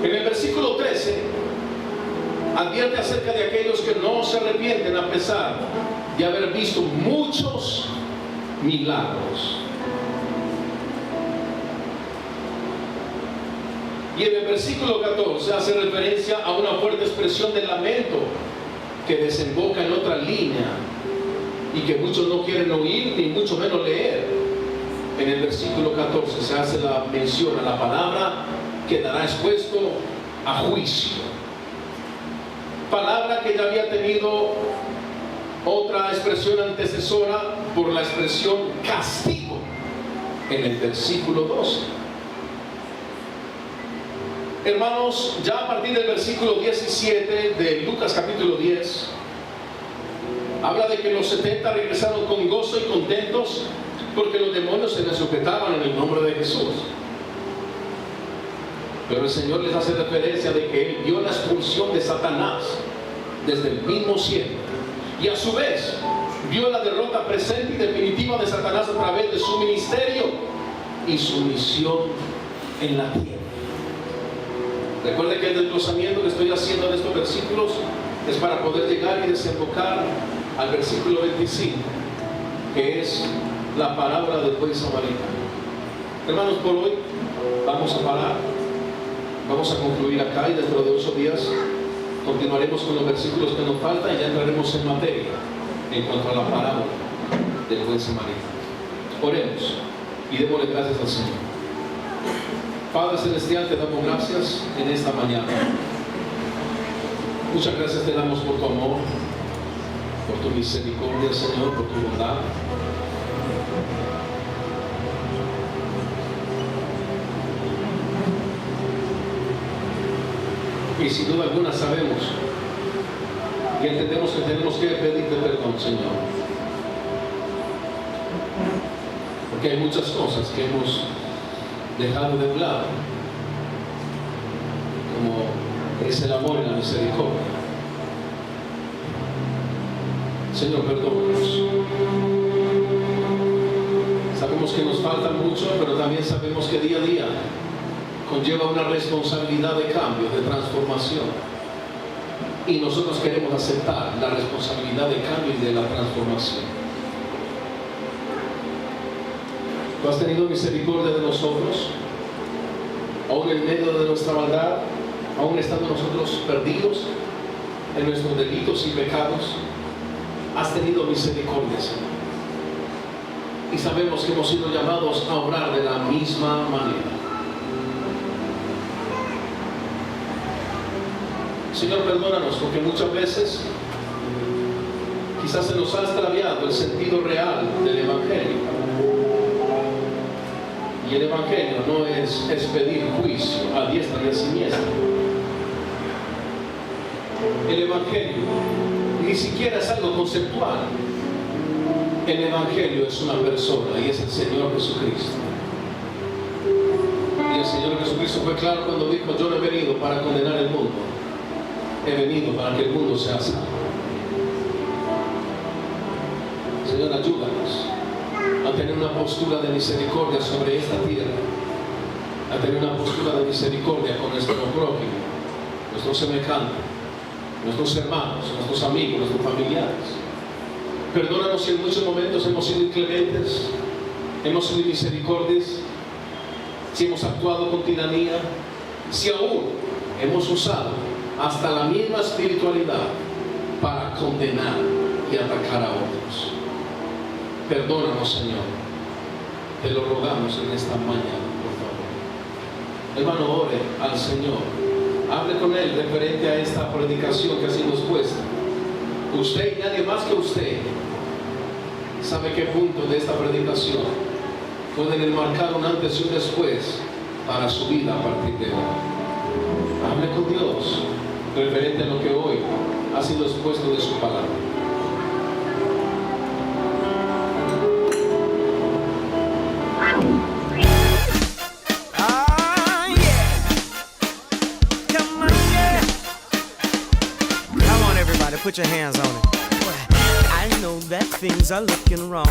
En el versículo 13 advierte acerca de aquellos que no se arrepienten a pesar de haber visto muchos milagros. Y en el versículo 14 hace referencia a una fuerte expresión de lamento que desemboca en otra línea y que muchos no quieren oír ni mucho menos leer. En el versículo 14 se hace la mención a la palabra quedará expuesto a juicio. Palabra que ya había tenido otra expresión antecesora por la expresión castigo en el versículo 12. Hermanos, ya a partir del versículo 17 de Lucas capítulo 10 habla de que los 70 regresaron con gozo y contentos porque los demonios se les sujetaban en el nombre de Jesús. Pero el Señor les hace referencia de que Él vio la expulsión de Satanás desde el mismo cielo, y a su vez vio la derrota presente y definitiva de Satanás a través de su ministerio y su misión en la tierra. Recuerde que el desglosamiento que estoy haciendo de estos versículos es para poder llegar y desembocar al versículo 25, que es la parábola del buen samaritano. Hermanos, por hoy vamos a parar. Vamos a concluir acá y dentro de 8 días continuaremos con los versículos que nos faltan y ya entraremos en materia en cuanto a la parábola del buen samaritano. Oremos y démosle gracias al Señor. Padre Celestial, te damos gracias en esta mañana. Muchas gracias te damos por tu amor, por tu misericordia, Señor, por tu bondad. Y sin duda alguna sabemos y entendemos que tenemos que pedirte perdón, Señor. Porque hay muchas cosas que hemos dejado de un lado, como es el amor y la misericordia. Señor, perdónanos. Sabemos que nos falta mucho, pero también sabemos que día a día conlleva una responsabilidad de cambio, de transformación. Y nosotros queremos aceptar la responsabilidad de cambio y de la transformación. Tú has tenido misericordia de nosotros, aún en medio de nuestra maldad, aún estando nosotros perdidos en nuestros delitos y pecados. Has tenido misericordia, Señor. Y sabemos que hemos sido llamados a obrar de la misma manera. Señor, perdónanos porque muchas veces quizás se nos ha extraviado el sentido real del Evangelio. Y el Evangelio no es pedir juicio a diestra y a siniestra. El Evangelio ni siquiera es algo conceptual. El Evangelio es una persona y es el Señor Jesucristo. Y el Señor Jesucristo fue claro cuando dijo: yo no he venido para condenar el mundo, he venido para que el mundo sea salvo. Señor, ayúdanos a tener una postura de misericordia sobre esta tierra, a tener una postura de misericordia con nuestro prójimo, nuestro semejante, nuestros hermanos, nuestros amigos, nuestros familiares. Perdónanos si en muchos momentos hemos sido inclementes, hemos sido inmisericordias, si hemos actuado con tiranía, si aún hemos usado hasta la misma espiritualidad para condenar y atacar a otros. Perdónanos, Señor, te lo rogamos en esta mañana, por favor. Hermano, ore al Señor, hable con Él referente a esta predicación que ha sido expuesta. Usted y nadie más que usted sabe qué punto de esta predicación pueden enmarcar un antes y un después para su vida a partir de hoy. Hable con Dios referente a lo que hoy ha sido expuesto de su palabra. Ah, yeah. Come on, yeah. Come on, everybody, put your hands on it. I know that things are looking wrong.